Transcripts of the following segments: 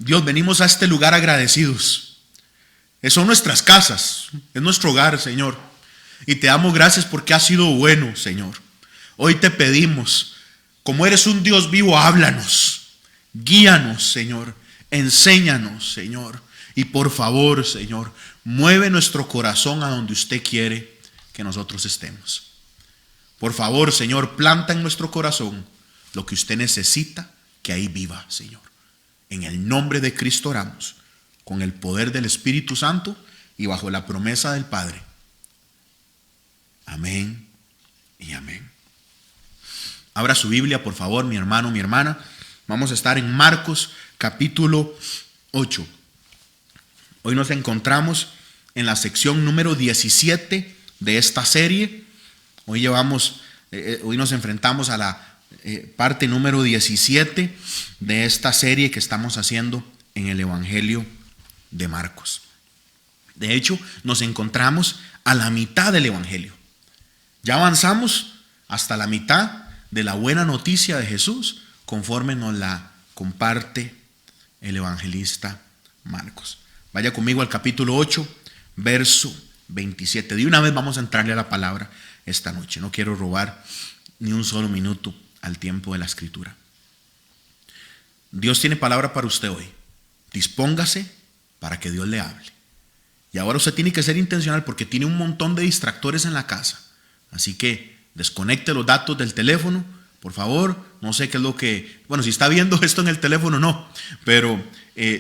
Dios, venimos a este lugar agradecidos. Son nuestras casas, es nuestro hogar, Señor. Y te damos gracias porque has sido bueno, Señor. Hoy te pedimos, como eres un Dios vivo, háblanos, guíanos, Señor, enséñanos, Señor. Y por favor, Señor, mueve nuestro corazón a donde usted quiere que nosotros estemos. Por favor, Señor, planta en nuestro corazón lo que usted necesita que ahí viva, Señor. En el nombre de Cristo oramos, con el poder del Espíritu Santo y bajo la promesa del Padre. Amén y amén. Abra su Biblia, por favor, mi hermano, mi hermana. Vamos a estar en Marcos capítulo 8. Hoy nos encontramos en la sección número 17 de esta serie. Hoy nos enfrentamos a la parte número 17 de esta serie que estamos haciendo en el Evangelio de Marcos. De hecho, nos encontramos a la mitad del Evangelio. Ya avanzamos hasta la mitad de la buena noticia de Jesús, conforme nos la comparte el evangelista Marcos. Vaya conmigo al capítulo 8, verso 27. De una vez vamos a entrarle a la palabra esta noche. No quiero robar ni un solo minuto al tiempo de la escritura. Dios tiene palabra para usted hoy. Dispóngase para que Dios le hable. Y ahora usted tiene que ser intencional porque tiene un montón de distractores en la casa. Así que desconecte los datos del teléfono, por favor. No sé qué es lo que... Bueno, si está viendo esto en el teléfono, no. Pero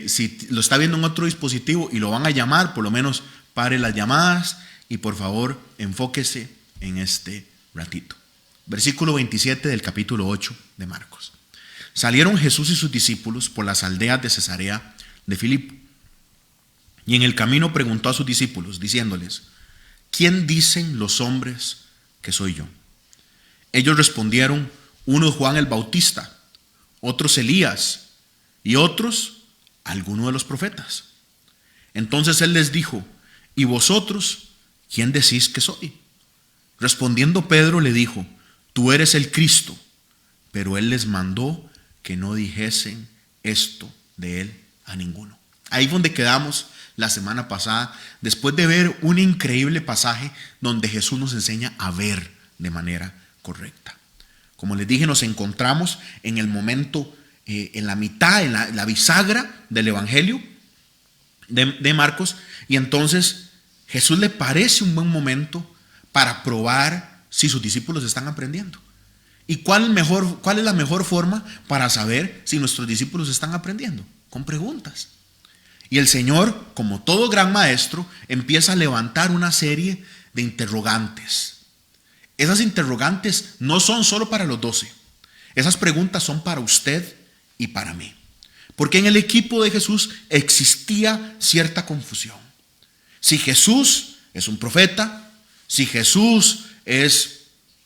si lo está viendo en otro dispositivo y lo van a llamar, por lo menos pare las llamadas y por favor enfóquese en este ratito. Versículo 27 del capítulo 8 de Marcos. Salieron Jesús y sus discípulos por las aldeas de Cesarea de Filipo. Y en el camino preguntó a sus discípulos, diciéndoles: ¿quién dicen los hombres que soy yo? Ellos respondieron: unos Juan el Bautista, otros Elías y otros alguno de los profetas. Entonces él les dijo: ¿y vosotros quién decís que soy? Respondiendo Pedro le dijo: tú eres el Cristo. Pero él les mandó que no dijesen esto de él a ninguno. Ahí es donde quedamos la semana pasada, después de ver un increíble pasaje donde Jesús nos enseña a ver de manera correcta. Como les dije, nos encontramos en el momento, en la mitad, en la bisagra del Evangelio de Marcos, y entonces Jesús le parece un buen momento para probar si sus discípulos están aprendiendo. ¿Y cuál es la mejor forma para saber si nuestros discípulos están aprendiendo? Con preguntas. Y el Señor, como todo gran maestro, empieza a levantar una serie de interrogantes. Esas interrogantes no son solo para los 12. Esas preguntas son para usted y para mí. Porque en el equipo de Jesús existía cierta confusión. Si Jesús es un profeta, si Jesús es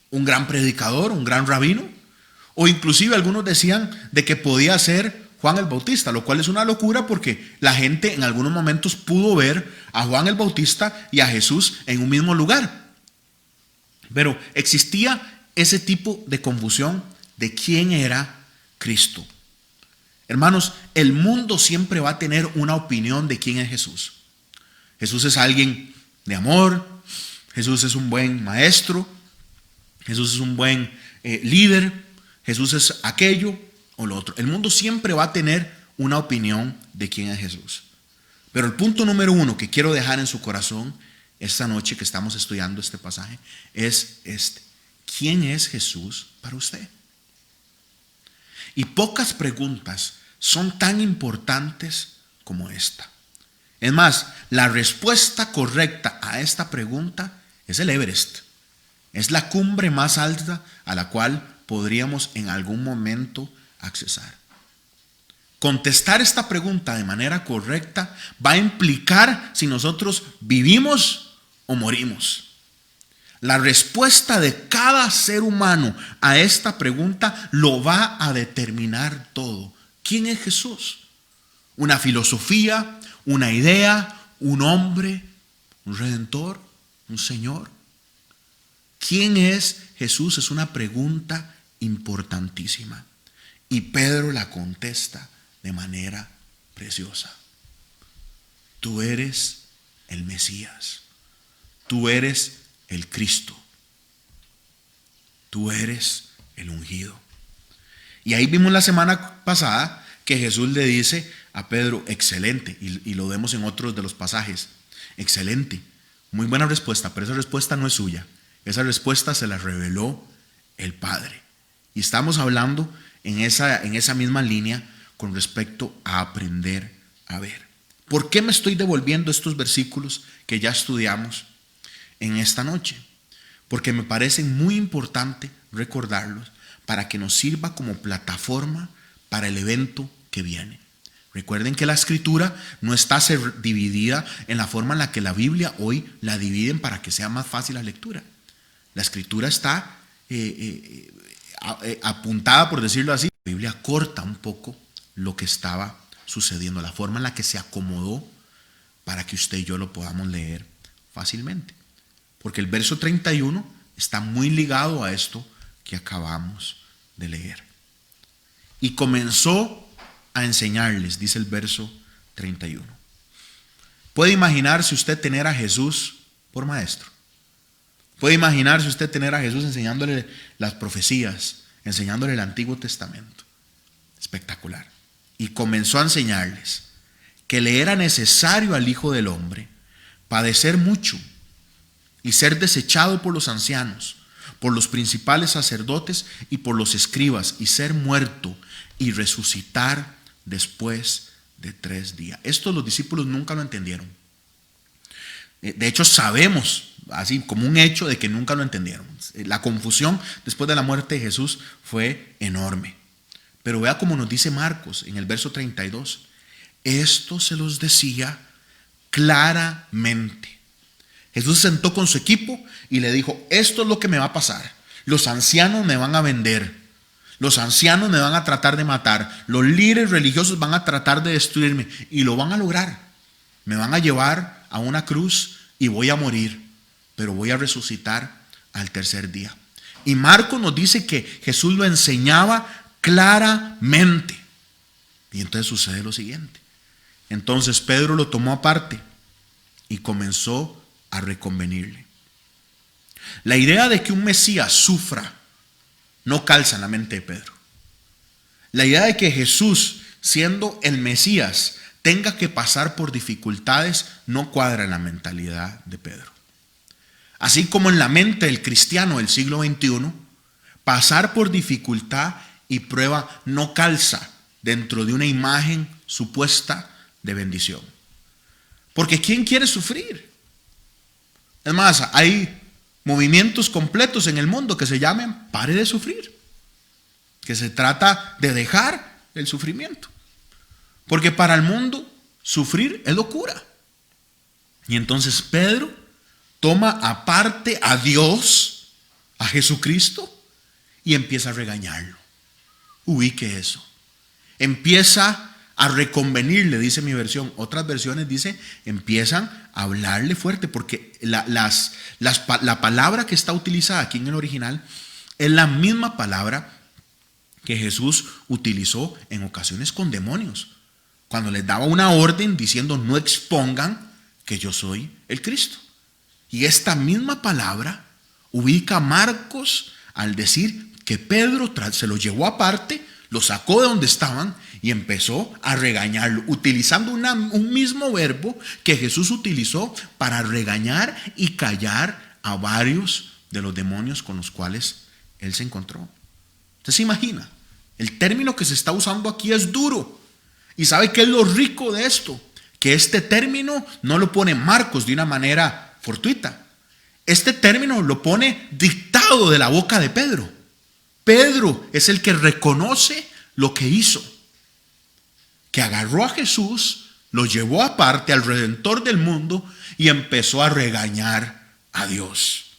un gran predicador, un gran rabino, o inclusive algunos decían de que podía ser Juan el Bautista, lo cual es una locura porque la gente en algunos momentos pudo ver a Juan el Bautista y a Jesús en un mismo lugar. Pero existía ese tipo de confusión de quién era Cristo. Hermanos, el mundo siempre va a tener una opinión de quién es Jesús. Jesús es alguien de amor, Jesús es un buen maestro, Jesús es un buen líder, Jesús es aquello o lo otro. El mundo siempre va a tener una opinión de quién es Jesús. Pero el punto número 1 que quiero dejar en su corazón esta noche que estamos estudiando este pasaje es este: ¿quién es Jesús para usted? Y pocas preguntas son tan importantes como esta. Es más, la respuesta correcta a esta pregunta es el Everest. Es la cumbre más alta a la cual podríamos en algún momento accesar. Contestar esta pregunta de manera correcta va a implicar si nosotros vivimos o morimos. La respuesta de cada ser humano a esta pregunta lo va a determinar todo. ¿Quién es Jesús? ¿Una filosofía, una idea, un hombre, un redentor, un señor? ¿Quién es Jesús? Es una pregunta importantísima. Y Pedro la contesta de manera preciosa. Tú eres el Mesías. Tú eres el Cristo. Tú eres el ungido. Y ahí vimos la semana pasada que Jesús le dice a Pedro, excelente, y lo vemos en otros de los pasajes, excelente, muy buena respuesta, pero esa respuesta no es suya, esa respuesta se la reveló el Padre. Y estamos hablando en esa misma línea con respecto a aprender a ver. ¿Por qué me estoy devolviendo estos versículos que ya estudiamos en esta noche? Porque me parece muy importante recordarlos para que nos sirva como plataforma para el evento que viene. Recuerden que la escritura no está dividida en la forma en la que la Biblia hoy la dividen para que sea más fácil la lectura. La escritura está apuntada, por decirlo así. La Biblia corta un poco lo que estaba sucediendo, la forma en la que se acomodó para que usted y yo lo podamos leer fácilmente. Porque el verso 31 está muy ligado a esto que acabamos de leer. Y comenzó a enseñarles, dice el verso 31. ¿Puede imaginarse usted tener a Jesús por maestro? ¿Puede imaginarse usted tener a Jesús enseñándole las profecías, enseñándole el Antiguo Testamento? Espectacular. Y comenzó a enseñarles que le era necesario al Hijo del Hombre padecer mucho y ser desechado por los ancianos, por los principales sacerdotes y por los escribas, y ser muerto y resucitar después de 3 días. Esto los discípulos nunca lo entendieron. De hecho, sabemos, así como un hecho, de que nunca lo entendieron. La confusión después de la muerte de Jesús fue enorme. Pero vea cómo nos dice Marcos en el verso 32. Esto se los decía claramente. Jesús se sentó con su equipo y le dijo, esto es lo que me va a pasar. Los ancianos me van a vender. Los ancianos me van a tratar de matar. Los líderes religiosos van a tratar de destruirme. Y lo van a lograr. Me van a llevar a una cruz y voy a morir. Pero voy a resucitar al 3er día. Y Marcos nos dice que Jesús lo enseñaba claramente. Y entonces sucede lo siguiente. Entonces Pedro lo tomó aparte y comenzó a reconvenirle. La idea de que un Mesías sufra no calza en la mente de Pedro. La idea de que Jesús, siendo el Mesías, tenga que pasar por dificultades no cuadra en la mentalidad de Pedro. Así como en la mente del cristiano del siglo XXI, pasar por dificultad y prueba no calza dentro de una imagen supuesta de bendición. Porque ¿quién quiere sufrir? Es más, hay movimientos completos en el mundo que se llaman pare de sufrir, que se trata de dejar el sufrimiento, porque para el mundo sufrir es locura. Y entonces Pedro toma aparte a Dios, a Jesucristo, y empieza a regañarlo. Ubique eso. Empieza a reconvenirle, dice mi versión. Otras versiones dice, empiezan a hablarle fuerte, porque la palabra que está utilizada aquí en el original es la misma palabra que Jesús utilizó en ocasiones con demonios, cuando les daba una orden diciendo, no expongan que yo soy el Cristo. Y esta misma palabra ubica a Marcos al decir que Pedro se lo llevó aparte, lo sacó de donde estaban y empezó a regañarlo, utilizando un mismo verbo que Jesús utilizó para regañar y callar a varios de los demonios con los cuales él se encontró. ¿Usted se imagina? El término que se está usando aquí es duro. ¿Y sabe qué es lo rico de esto? Que este término no lo pone Marcos de una manera fortuita. Este término lo pone dictado de la boca de Pedro. Pedro es el que reconoce lo que hizo, que agarró a Jesús, lo llevó aparte al Redentor del mundo y empezó a regañar a Dios.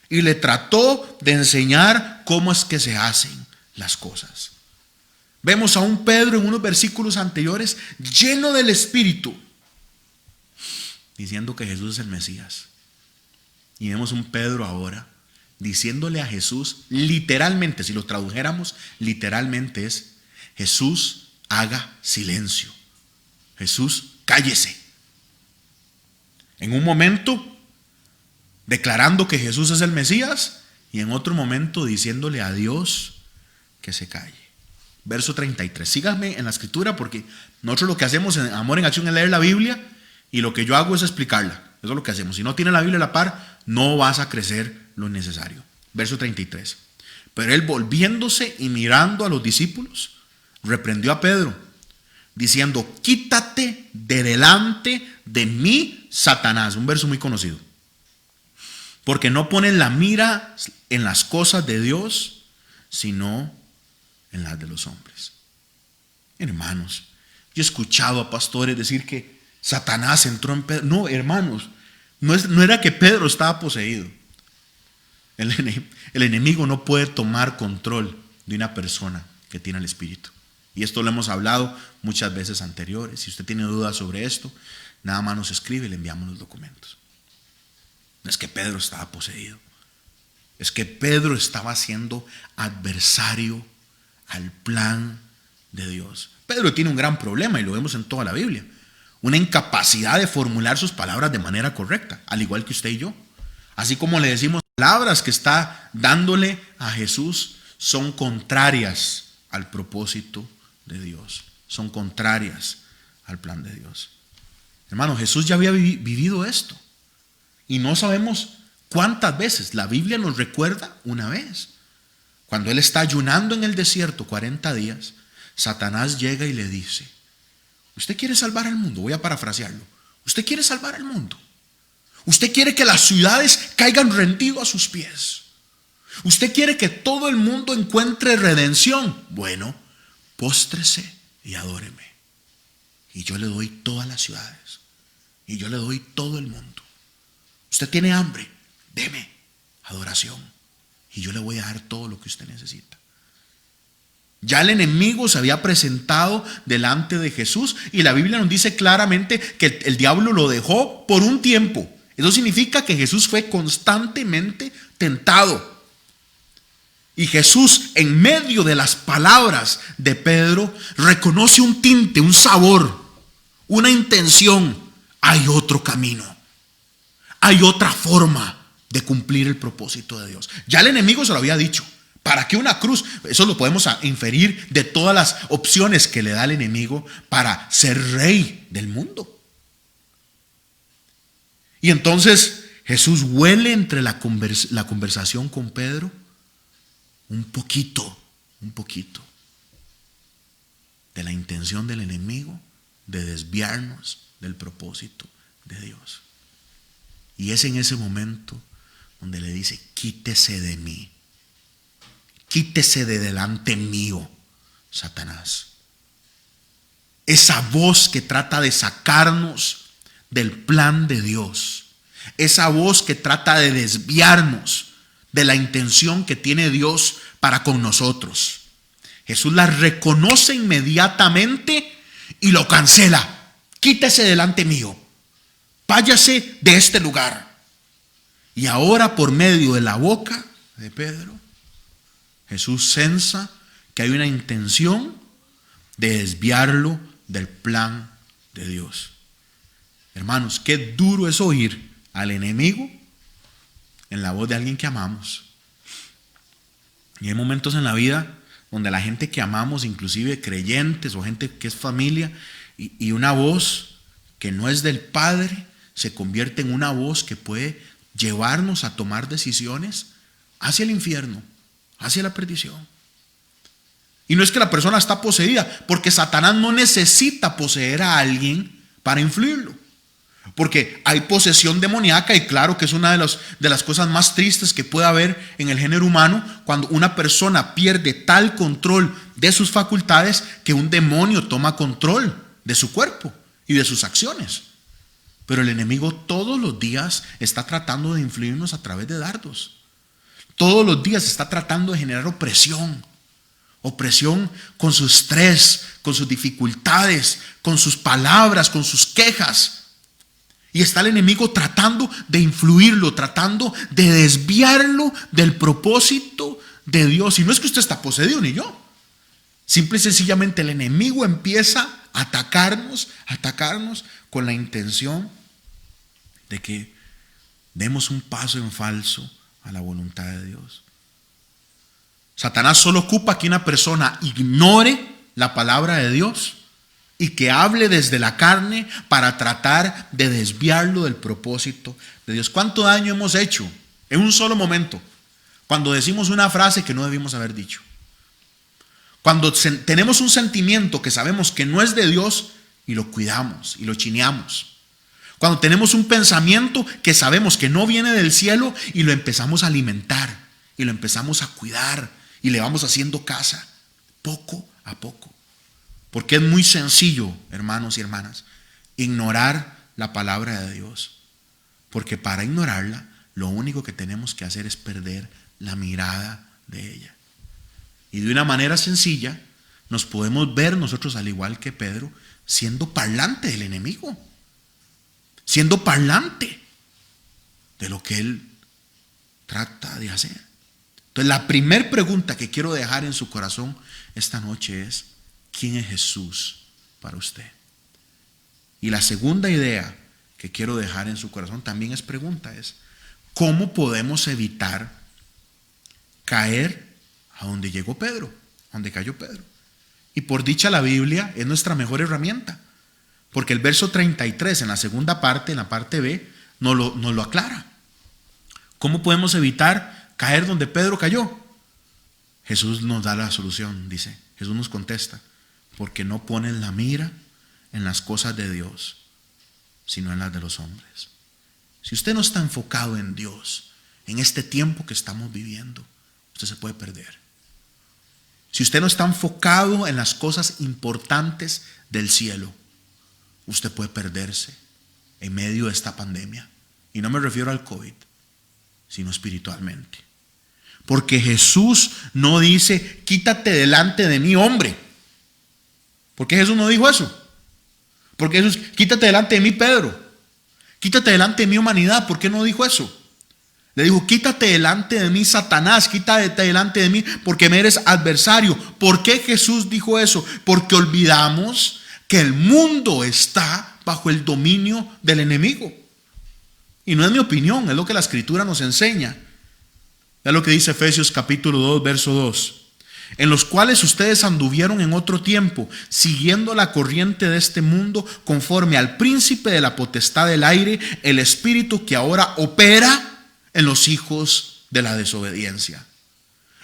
Y le trató de enseñar cómo es que se hacen las cosas. Vemos a un Pedro en unos versículos anteriores lleno del Espíritu, diciendo que Jesús es el Mesías. Y vemos un Pedro ahora diciéndole a Jesús, literalmente, si lo tradujéramos, literalmente es, Jesús, haga silencio, Jesús, cállese. En un momento declarando que Jesús es el Mesías y en otro momento diciéndole a Dios que se calle. Verso 33. Síganme en la escritura porque nosotros lo que hacemos en Amor en Acción es leer la Biblia y lo que yo hago es explicarla. Eso es lo que hacemos. Si no tienes la Biblia a la par, no vas a crecer lo necesario. Verso 33. Pero él, volviéndose y mirando a los discípulos, reprendió a Pedro, diciendo: quítate de delante de mí, Satanás. Un verso muy conocido. Porque no pones la mira en las cosas de Dios, sino en las de los hombres. Hermanos, yo he escuchado a pastores decir que Satanás entró en Pedro. No, hermanos, no era que Pedro estaba poseído. El enemigo no puede tomar control de una persona que tiene el Espíritu. Y esto lo hemos hablado muchas veces anteriores. Si usted tiene dudas sobre esto, nada más nos escribe y le enviamos los documentos. No es que Pedro estaba poseído. Es que Pedro estaba siendo adversario al plan de Dios. Pedro tiene un gran problema y lo vemos en toda la Biblia. Una incapacidad de formular sus palabras de manera correcta, al igual que usted y yo. Así como le decimos, palabras que está dándole a Jesús son contrarias al propósito de Dios. Son contrarias al plan de Dios. Hermano, Jesús ya había vivido esto. Y no sabemos cuántas veces. La Biblia nos recuerda una vez. Cuando él está ayunando en el desierto 40 días, Satanás llega y le dice: ¿usted quiere salvar al mundo? Voy a parafrasearlo. ¿Usted quiere salvar al mundo? ¿Usted quiere que las ciudades caigan rendido a sus pies? ¿Usted quiere que todo el mundo encuentre redención? Bueno, póstrese y adóreme. Y yo le doy todas las ciudades. Y yo le doy todo el mundo. Usted tiene hambre, deme adoración. Y yo le voy a dar todo lo que usted necesita. Ya el enemigo se había presentado delante de Jesús. Y la Biblia nos dice claramente que el diablo lo dejó por un tiempo. Eso significa que Jesús fue constantemente tentado. Y Jesús, en medio de las palabras de Pedro, reconoce un tinte, un sabor, una intención. Hay otro camino. Hay otra forma de cumplir el propósito de Dios. Ya el enemigo se lo había dicho. ¿Para qué una cruz? Eso lo podemos inferir de todas las opciones que le da el enemigo para ser rey del mundo. Y entonces Jesús huele entre la conversación con Pedro un poquito de la intención del enemigo de desviarnos del propósito de Dios. Y es en ese momento donde le dice: quítese de mí, quítese de delante mío, Satanás. Esa voz que trata de sacarnos del plan de Dios, esa voz que trata de desviarnos de la intención que tiene Dios para con nosotros. Jesús la reconoce inmediatamente y lo cancela. Quítese delante mío, váyase de este lugar. Y ahora, por medio de la boca de Pedro, Jesús sensa que hay una intención de desviarlo del plan de Dios. Hermanos, qué duro es oír al enemigo en la voz de alguien que amamos. Y hay momentos en la vida donde la gente que amamos, inclusive creyentes o gente que es familia, y una voz que no es del Padre, se convierte en una voz que puede llevarnos a tomar decisiones hacia el infierno, hacia la perdición. Y no es que la persona está poseída, porque Satanás no necesita poseer a alguien para influirlo. Porque hay posesión demoníaca, y claro que es una de las cosas más tristes que puede haber en el género humano, cuando una persona pierde tal control de sus facultades que un demonio toma control de su cuerpo y de sus acciones. Pero el enemigo todos los días está tratando de influirnos a través de dardos. Todos los días está tratando de generar opresión. Opresión con su estrés, con sus dificultades, con sus palabras, con sus quejas. Y está el enemigo tratando de influirlo, tratando de desviarlo del propósito de Dios. Y no es que usted está poseído ni yo. Simple y sencillamente el enemigo empieza atacarnos con la intención de que demos un paso en falso a la voluntad de Dios. Satanás solo ocupa que una persona ignore la palabra de Dios y que hable desde la carne para tratar de desviarlo del propósito de Dios. ¿Cuánto daño hemos hecho en un solo momento cuando decimos una frase que no debimos haber dicho? Cuando tenemos un sentimiento que sabemos que no es de Dios y lo cuidamos y lo chineamos. Cuando tenemos un pensamiento que sabemos que no viene del cielo y lo empezamos a alimentar y lo empezamos a cuidar y le vamos haciendo casa poco a poco. Porque es muy sencillo, hermanos y hermanas, ignorar la palabra de Dios. Porque para ignorarla, lo único que tenemos que hacer es perder la mirada de ella. Y de una manera sencilla, nos podemos ver nosotros, al igual que Pedro, siendo parlante del enemigo. Siendo parlante de lo que él trata de hacer. Entonces, la primera pregunta que quiero dejar en su corazón esta noche es: ¿quién es Jesús para usted? Y la segunda idea que quiero dejar en su corazón también es pregunta, es: ¿cómo podemos evitar caer a donde llegó Pedro, a donde cayó Pedro? Y por dicha, la Biblia es nuestra mejor herramienta, porque el verso 33 en la segunda parte, en la parte B, nos lo aclara. ¿Cómo podemos evitar caer donde Pedro cayó? Jesús nos da la solución, dice. Jesús nos contesta: porque no ponen la mira en las cosas de Dios, sino en las de los hombres. Si usted no está enfocado en Dios, en este tiempo que estamos viviendo, usted se puede perder. Si usted no está enfocado en las cosas importantes del cielo, usted puede perderse en medio de esta pandemia. Y no me refiero al COVID, sino espiritualmente. Porque Jesús no dice: quítate delante de mí, hombre. ¿Por qué Jesús no dijo eso? Porque Jesús: quítate delante de mí, Pedro. Quítate delante de mí, humanidad. ¿Por qué no dijo eso? Le dijo: quítate delante de mí, Satanás. Quítate delante de mí porque me eres adversario. ¿Por qué Jesús dijo eso? Porque olvidamos que el mundo está bajo el dominio del enemigo. Y no es mi opinión, es lo que la Escritura nos enseña. Es lo que dice Efesios capítulo 2, verso 2. En los cuales ustedes anduvieron en otro tiempo, siguiendo la corriente de este mundo, conforme al príncipe de la potestad del aire, el espíritu que ahora opera en los hijos de la desobediencia.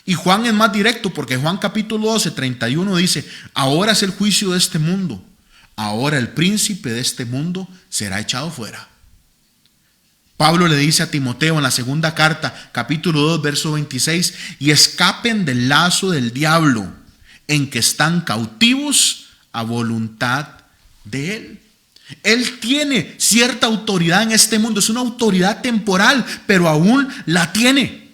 Y Juan es más directo, porque Juan capítulo 12, 31 dice: ahora es el juicio de este mundo. Ahora el príncipe de este mundo será echado fuera. Pablo le dice a Timoteo en la segunda carta, capítulo 2, verso 26: y escapen del lazo del diablo, en que están cautivos a voluntad de él. Él tiene cierta autoridad en este mundo, es una autoridad temporal, pero aún la tiene.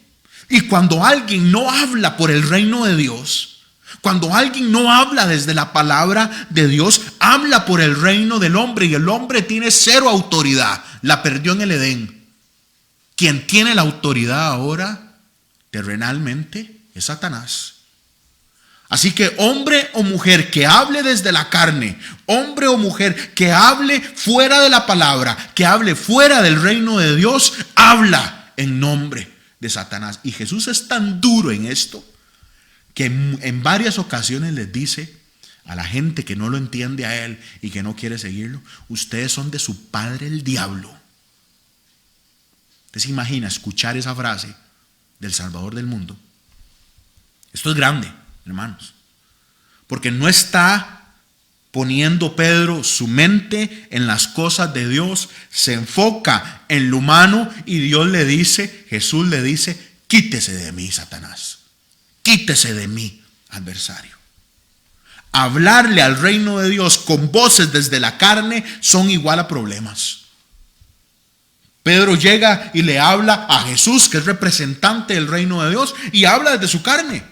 Y cuando alguien no habla por el reino de Dios, cuando alguien no habla desde la palabra de Dios, habla por el reino del hombre, y el hombre tiene cero autoridad. La perdió en el Edén. Quien tiene la autoridad ahora, terrenalmente, es Satanás. Así que hombre o mujer que hable desde la carne, hombre o mujer que hable fuera de la palabra, que hable fuera del reino de Dios, habla en nombre de Satanás. Y Jesús es tan duro en esto que en varias ocasiones les dice a la gente que no lo entiende a él y que no quiere seguirlo: ustedes son de su padre el diablo. ¿Usted se imagina escuchar esa frase del Salvador del mundo? Esto es grande, hermanos, porque no está poniendo Pedro su mente en las cosas de Dios, se enfoca en lo humano, y Dios le dice, Jesús le dice: quítese de mí, Satanás, quítese de mí, adversario. Hablarle al reino de Dios con voces desde la carne son igual a problemas. Pedro llega y le habla a Jesús, que es representante del reino de Dios, y habla desde su carne.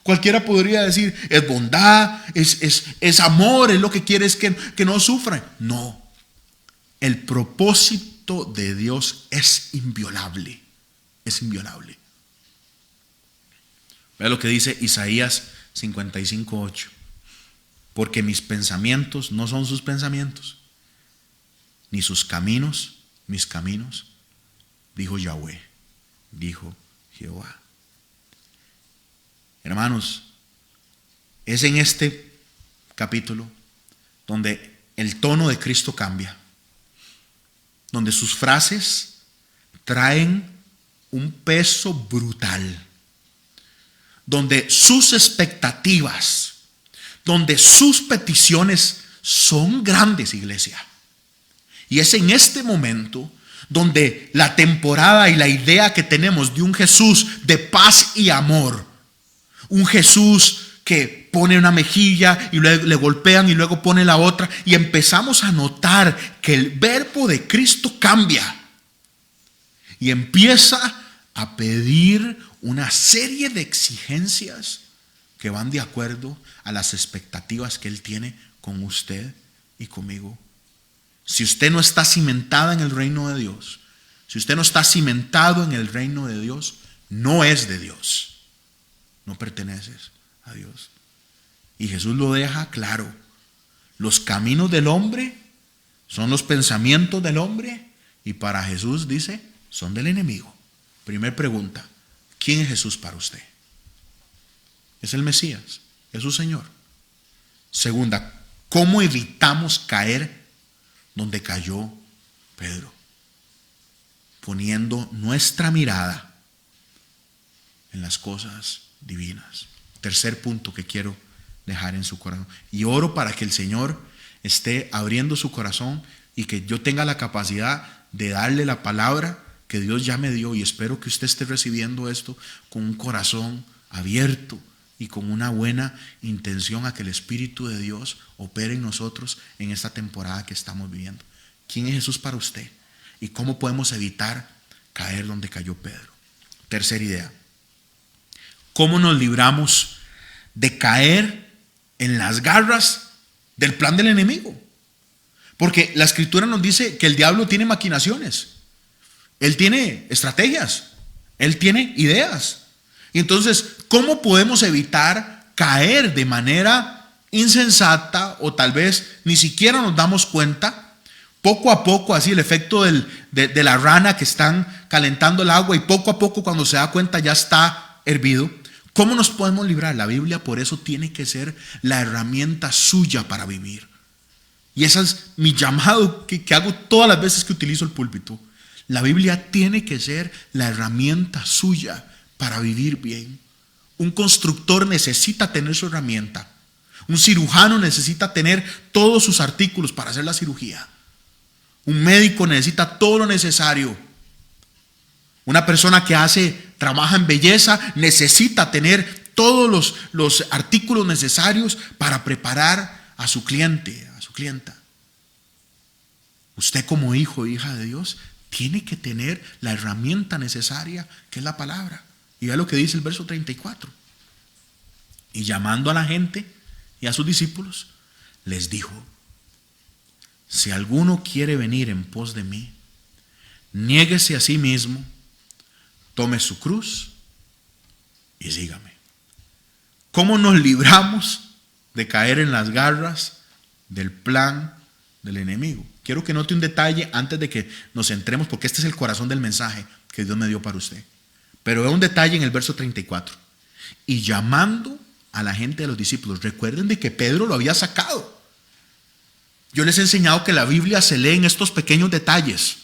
Cualquiera podría decir: es bondad, es amor, es lo que quiere, es que no sufra. No, el propósito de Dios es inviolable, es inviolable. Vea lo que dice Isaías 55:8. porque mis pensamientos no son sus pensamientos, ni sus caminos, mis caminos, dijo Yahweh, dijo Jehová. Hermanos, es en este capítulo donde el tono de Cristo cambia, donde sus frases traen un peso brutal, donde sus expectativas, donde sus peticiones son grandes, iglesia. Y es en este momento donde la temporada y la idea que tenemos de un Jesús de paz y amor, un Jesús que pone una mejilla y luego le golpean y luego pone la otra, y empezamos a notar que el verbo de Cristo cambia y empieza a pedir una serie de exigencias que van de acuerdo a las expectativas que Él tiene con usted y conmigo. Si usted no está cimentada en el reino de Dios, si usted no está cimentado en el reino de Dios, no es de Dios, no perteneces a Dios. Y Jesús lo deja claro: los caminos del hombre son los pensamientos del hombre, y para Jesús, dice, son del enemigo. Primer pregunta: ¿quién es Jesús para usted? Es el Mesías, es su Señor. Segunda, ¿cómo evitamos caer donde cayó Pedro? Poniendo nuestra mirada en las cosas divinas. Tercer punto que quiero dejar en su corazón. Y oro para que el Señor esté abriendo su corazón y que yo tenga la capacidad de darle la palabra que Dios ya me dio, y espero que usted esté recibiendo esto con un corazón abierto y con una buena intención a que el Espíritu de Dios opere en nosotros en esta temporada que estamos viviendo. ¿Quién es Jesús para usted? ¿Y cómo podemos evitar caer donde cayó Pedro? Tercera idea: ¿cómo nos libramos de caer en las garras del plan del enemigo? Porque la Escritura nos dice que el diablo tiene maquinaciones, él tiene estrategias, él tiene ideas. Y entonces, ¿cómo podemos evitar caer de manera insensata, o tal vez ni siquiera nos damos cuenta? Poco a poco, así el efecto de la rana que están calentando el agua, y poco a poco cuando se da cuenta ya está hervido. ¿Cómo nos podemos librar? La Biblia por eso tiene que ser la herramienta suya para vivir. Y ese es mi llamado que hago todas las veces que utilizo el púlpito. La Biblia tiene que ser la herramienta suya para vivir bien. Un constructor necesita tener su herramienta. Un cirujano necesita tener todos sus artículos para hacer la cirugía. Un médico necesita todo lo necesario. Una persona que trabaja en belleza necesita tener todos los artículos necesarios para preparar a su cliente, a su clienta. Usted, como hijo o hija de Dios, tiene que tener la herramienta necesaria, que es la palabra. Y vea lo que dice el verso 34. Y llamando a la gente y a sus discípulos, les dijo: si alguno quiere venir en pos de mí, niéguese a sí mismo, tome su cruz y sígame. ¿Cómo nos libramos de caer en las garras del plan del enemigo? Quiero que note un detalle antes de que nos centremos, porque este es el corazón del mensaje que Dios me dio para usted. Pero veo un detalle en el verso 34. Y llamando a la gente de los discípulos. Recuerden de que Pedro lo había sacado. Yo les he enseñado que la Biblia se lee en estos pequeños detalles.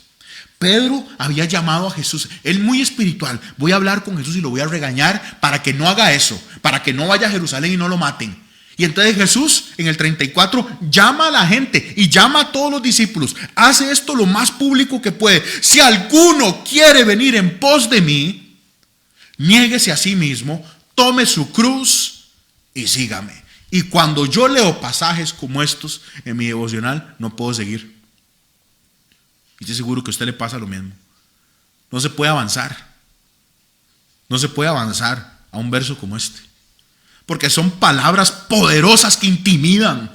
Pedro había llamado a Jesús. Él, muy espiritual: voy a hablar con Jesús y lo voy a regañar para que no haga eso, para que no vaya a Jerusalén y no lo maten. Y entonces Jesús en el 34 llama a la gente y llama a todos los discípulos. Hace esto lo más público que puede. Si alguno quiere venir en pos de mí, niéguese a sí mismo, tome su cruz y sígame. Y cuando yo leo pasajes como estos en mi devocional, no puedo seguir. Y estoy seguro que a usted le pasa lo mismo. No se puede avanzar. No se puede avanzar a un verso como este. Porque son palabras poderosas que intimidan.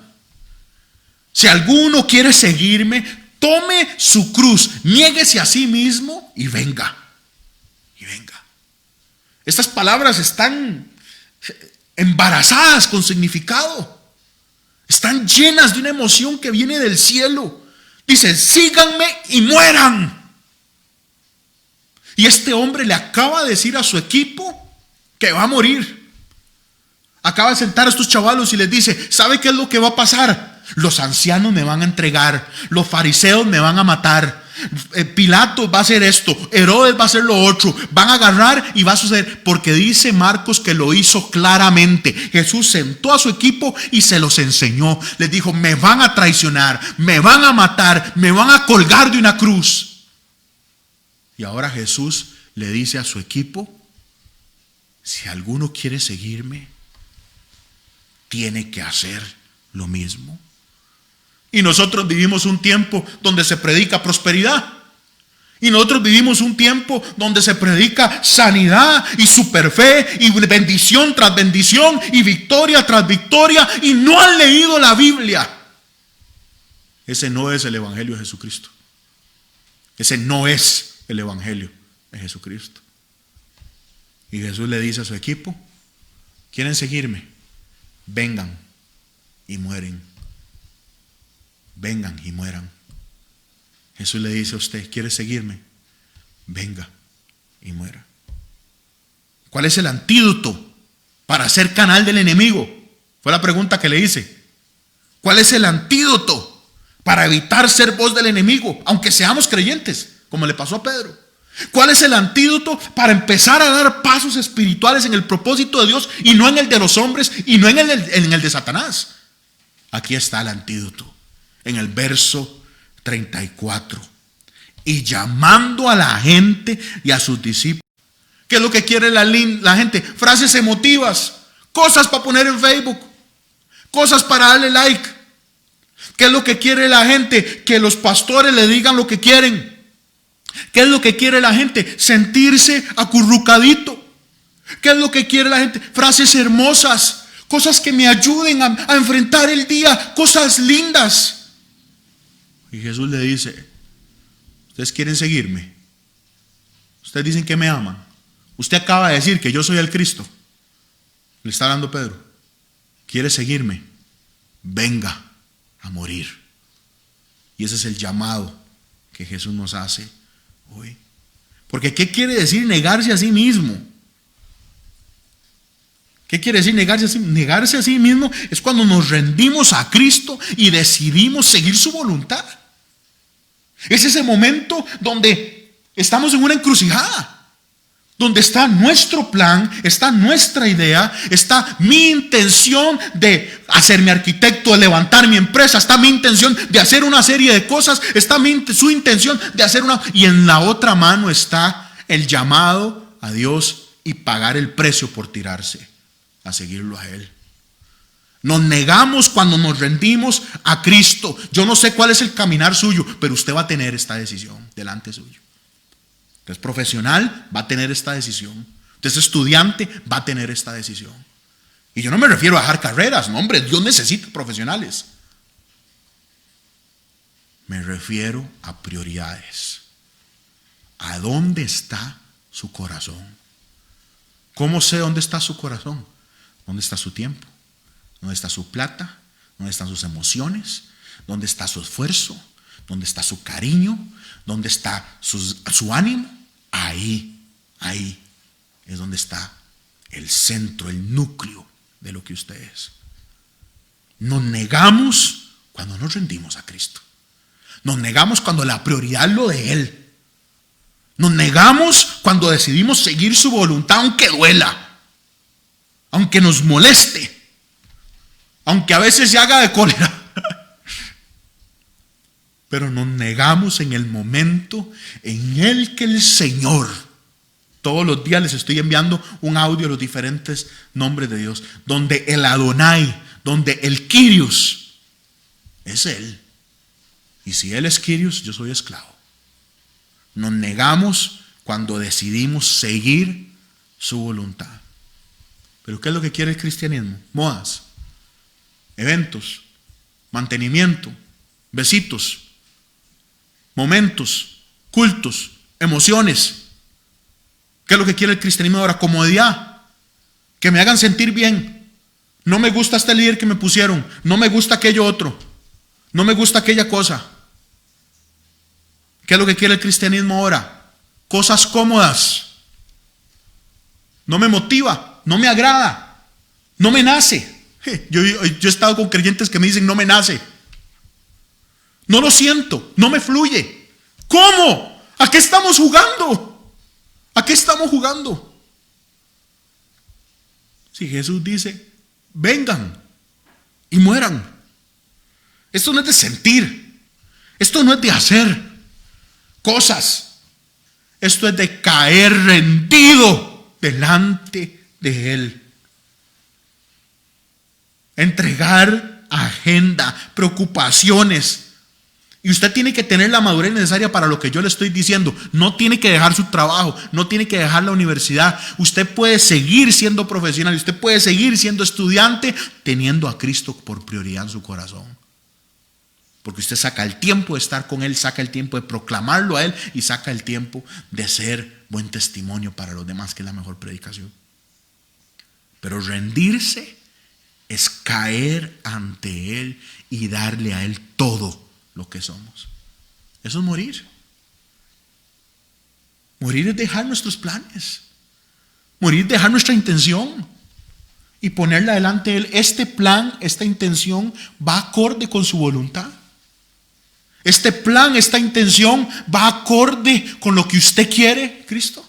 Si alguno quiere seguirme, tome su cruz, niéguese a sí mismo y venga. Y venga. Estas palabras están embarazadas con significado. Están llenas de una emoción que viene del cielo. Dice, síganme y mueran. Y este hombre le acaba de decir a su equipo que va a morir. Acaba de sentar a estos chavalos y les dice, ¿sabe qué es lo que va a pasar? Los ancianos me van a entregar, los fariseos me van a matar, Pilato va a hacer esto, Herodes va a hacer lo otro, van a agarrar y va a suceder, porque dice Marcos que lo hizo claramente. Jesús sentó a su equipo y se los enseñó. Les dijo, me van a traicionar, me van a matar, me van a colgar de una cruz. Y ahora Jesús le dice a su equipo, si alguno quiere seguirme, tiene que hacer lo mismo. Y nosotros vivimos un tiempo donde se predica prosperidad. Y nosotros vivimos un tiempo donde se predica sanidad y superfe y bendición tras bendición y victoria tras victoria, y no han leído la Biblia. Ese no es el evangelio de Jesucristo. Ese no es el evangelio de Jesucristo. Y Jesús le dice a su equipo, ¿quieren seguirme? Vengan y mueren. Vengan y mueran. Jesús le dice a usted, ¿quiere seguirme? Venga y muera. ¿Cuál es el antídoto para ser canal del enemigo? Fue la pregunta que le hice. ¿Cuál es el antídoto para evitar ser voz del enemigo, aunque seamos creyentes, como le pasó a Pedro? ¿Cuál es el antídoto para empezar a dar pasos espirituales en el propósito de Dios y no en el de los hombres y no en el de Satanás? Aquí está el antídoto. En el verso 34. Y llamando a la gente y a sus discípulos. ¿Qué es lo que quiere la gente? Frases emotivas, cosas para poner en Facebook, cosas para darle like. ¿Qué es lo que quiere la gente? Que los pastores le digan lo que quieren. ¿Qué es lo que quiere la gente? Sentirse acurrucadito. ¿Qué es lo que quiere la gente? Frases hermosas, cosas que me ayuden a enfrentar el día, cosas lindas. Y Jesús le dice, ¿ustedes quieren seguirme? Ustedes dicen que me aman. Usted acaba de decir que yo soy el Cristo. Le está hablando Pedro. ¿Quiere seguirme? Venga a morir. Y ese es el llamado que Jesús nos hace hoy. Porque ¿qué quiere decir negarse a sí mismo? ¿Qué quiere decir negarse a sí mismo? Negarse a sí mismo es cuando nos rendimos a Cristo y decidimos seguir su voluntad. Es ese momento donde estamos en una encrucijada, donde está nuestro plan, está nuestra idea, está mi intención de hacerme arquitecto, de levantar mi empresa, está mi intención de hacer una serie de cosas, está su intención de hacer una, y en la otra mano está el llamado a Dios y pagar el precio por tirarse a seguirlo a Él. Nos negamos cuando nos rendimos a Cristo. Yo no sé cuál es el caminar suyo, pero usted va a tener esta decisión delante suyo. Usted es profesional, va a tener esta decisión. Usted es estudiante, va a tener esta decisión. Y yo no me refiero a dejar carreras, no, hombre, Dios necesita profesionales. Me refiero a prioridades. ¿A dónde está su corazón? ¿Cómo sé dónde está su corazón? ¿Dónde está su tiempo? ¿Dónde está su plata? ¿Dónde están sus emociones? ¿Dónde está su esfuerzo? ¿Dónde está su cariño? ¿Dónde está su ánimo? Ahí es donde está el centro, el núcleo de lo que usted es. Nos negamos cuando nos rendimos a Cristo. Nos negamos cuando la prioridad es lo de Él. Nos negamos cuando decidimos seguir su voluntad, aunque duela, aunque nos moleste, aunque a veces se haga de cólera. Pero nos negamos en el momento en el que el Señor, todos los días les estoy enviando un audio de los diferentes nombres de Dios, donde el Adonai, donde el Kyrios es Él. Y si Él es Kyrios, yo soy esclavo. Nos negamos cuando decidimos seguir su voluntad. ¿Pero qué es lo que quiere el cristianismo? Modas, eventos, mantenimiento, besitos, momentos, cultos, emociones. ¿Qué es lo que quiere el cristianismo ahora? Comodidad, que me hagan sentir bien. No me gusta este líder que me pusieron. No me gusta aquello otro. No me gusta aquella cosa. ¿Qué es lo que quiere el cristianismo ahora? Cosas cómodas. No me motiva, no me agrada, no me nace. Yo he estado con creyentes que me dicen no me nace. No lo siento, no me fluye. ¿Cómo? ¿A qué estamos jugando? ¿A qué estamos jugando? Si Jesús dice, vengan y mueran. Esto no es de sentir. Esto no es de hacer cosas. Esto es de caer rendido delante de Él. Entregar agenda, preocupaciones. Y usted tiene que tener la madurez necesaria para lo que yo le estoy diciendo. No tiene que dejar su trabajo, no tiene que dejar la universidad. Usted puede seguir siendo profesional, usted puede seguir siendo estudiante teniendo a Cristo por prioridad en su corazón. Porque usted saca el tiempo de estar con Él, saca el tiempo de proclamarlo a Él y saca el tiempo de ser buen testimonio para los demás, que es la mejor predicación. Pero rendirse es caer ante Él y darle a Él todo lo que somos. Eso es morir. Morir es dejar nuestros planes. Morir es dejar nuestra intención y ponerla delante de Él. Este plan, esta intención va acorde con su voluntad. Este plan, esta intención va acorde con lo que usted quiere, Cristo.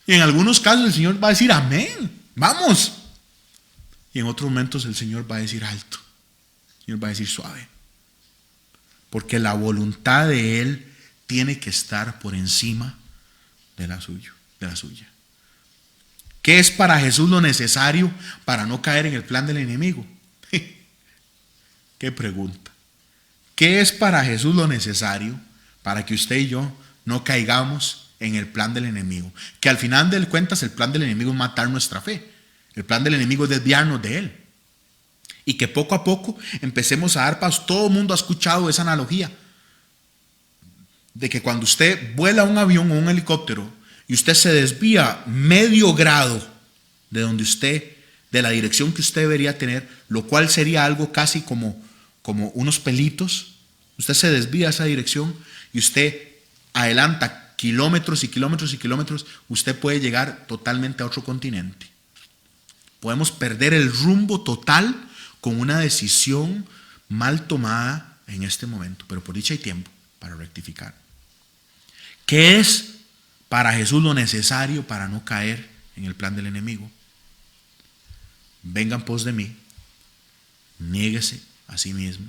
Y en algunos casos el Señor va a decir amén, vamos. Y en otros momentos el Señor va a decir alto. El Señor va a decir suave. Porque la voluntad de Él tiene que estar por encima de la suya. ¿Qué es para Jesús lo necesario para no caer en el plan del enemigo? ¿Qué pregunta? ¿Qué es para Jesús lo necesario para que usted y yo no caigamos en el plan del enemigo? Que al final de cuentas el plan del enemigo es matar nuestra fe. El plan del enemigo es desviarnos de Él. Y que poco a poco empecemos a dar pasos. Todo el mundo ha escuchado esa analogía de que cuando usted vuela un avión o un helicóptero y usted se desvía medio grado de la dirección que usted debería tener, lo cual sería algo casi como unos pelitos, usted se desvía a esa dirección y usted adelanta kilómetros y kilómetros y kilómetros, usted puede llegar totalmente a otro continente. Podemos perder el rumbo total con una decisión mal tomada en este momento, pero por dicha hay tiempo para rectificar. ¿Qué es para Jesús lo necesario para no caer en el plan del enemigo? Venga en pos de mí, niéguese a sí mismo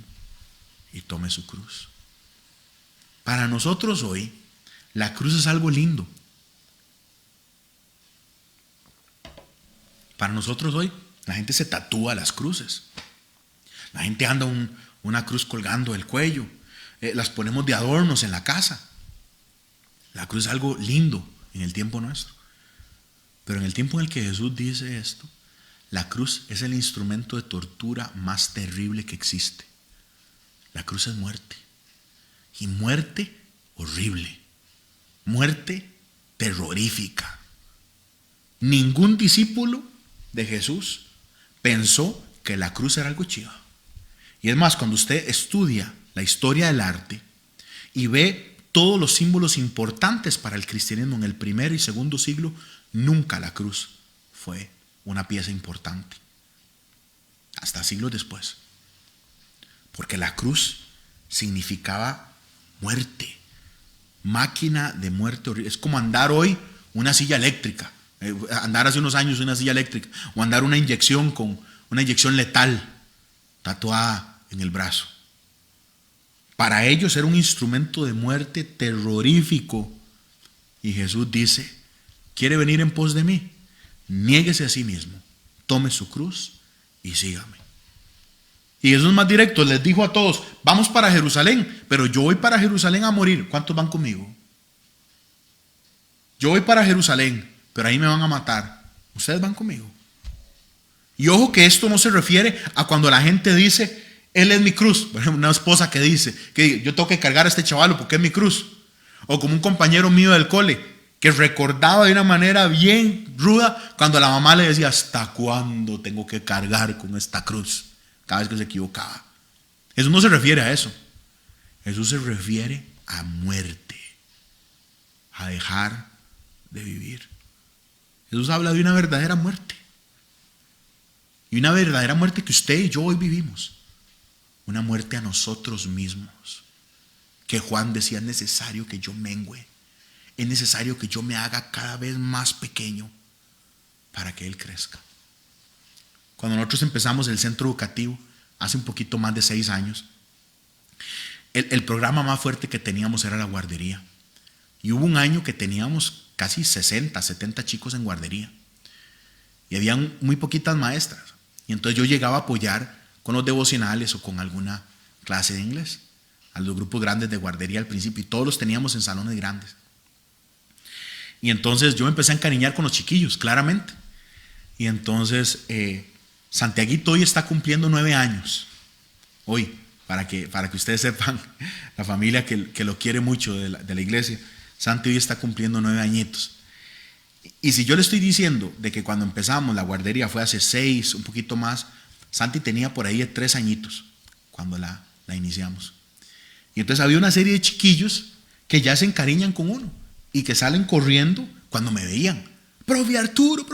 y tome su cruz. Para nosotros hoy, la cruz es algo lindo. Para nosotros hoy, la gente se tatúa las cruces. La gente anda una cruz colgando del cuello. Las ponemos de adornos en la casa. La cruz es algo lindo en el tiempo nuestro. Pero en el tiempo en el que Jesús dice esto, la cruz es el instrumento de tortura más terrible que existe. La cruz es muerte. Y muerte horrible. Muerte terrorífica. Ningún discípulo de Jesús pensó que la cruz era algo chiva. Y es más, cuando usted estudia la historia del arte y ve todos los símbolos importantes para el cristianismo en el primer y segundo siglo, nunca la cruz fue una pieza importante. Hasta siglos después. Porque la cruz significaba muerte. Máquina de muerte horrible. Es como andar hoy una silla eléctrica. Andar hace unos años una silla eléctrica. O andar una inyección con una inyección letal tatuada en el brazo. Para ellos era un instrumento de muerte terrorífico. Y Jesús dice, ¿quiere venir en pos de mí? Niéguese a sí mismo, tome su cruz y sígame. Y Jesús más directo les dijo a todos, vamos para Jerusalén, pero yo voy para Jerusalén a morir. ¿Cuántos van conmigo? Yo voy para Jerusalén, pero ahí me van a matar. ¿Ustedes van conmigo? Y ojo que esto no se refiere a cuando la gente dice, Él es mi cruz. Por ejemplo, una esposa que dice, que yo tengo que cargar a este chavalo porque es mi cruz. O como un compañero mío del cole, que recordaba de una manera bien ruda cuando la mamá le decía: ¿hasta cuándo tengo que cargar con esta cruz? Cada vez que se equivocaba. Jesús no se refiere a eso. Jesús se refiere a muerte, a dejar de vivir. Jesús habla de una verdadera muerte. Y una verdadera muerte que usted y yo hoy vivimos. Una muerte a nosotros mismos. Que Juan decía: es necesario que yo mengüe. Es necesario que yo me haga cada vez más pequeño para que Él crezca. Cuando nosotros empezamos el centro educativo, hace un poquito más de 6 años, el programa más fuerte que teníamos era la guardería. Y hubo un año que teníamos casi 60, 70 chicos en guardería. Y habían muy poquitas maestras. Y entonces yo llegaba a apoyar con los devocionales o con alguna clase de inglés a los grupos grandes de guardería al principio. Y todos los teníamos en salones grandes. Y entonces yo me empecé a encariñar con los chiquillos, claramente. Y entonces Santiaguito hoy está cumpliendo 9 años. Hoy, para que ustedes sepan, la familia que lo quiere mucho de la iglesia, Santi hoy está cumpliendo 9 añitos. Y si yo le estoy diciendo de que cuando empezamos la guardería fue hace 6, un poquito más, Santi tenía por ahí 3 añitos cuando la iniciamos. Y entonces había una serie de chiquillos que ya se encariñan con uno y que salen corriendo cuando me veían. Profe Arturo,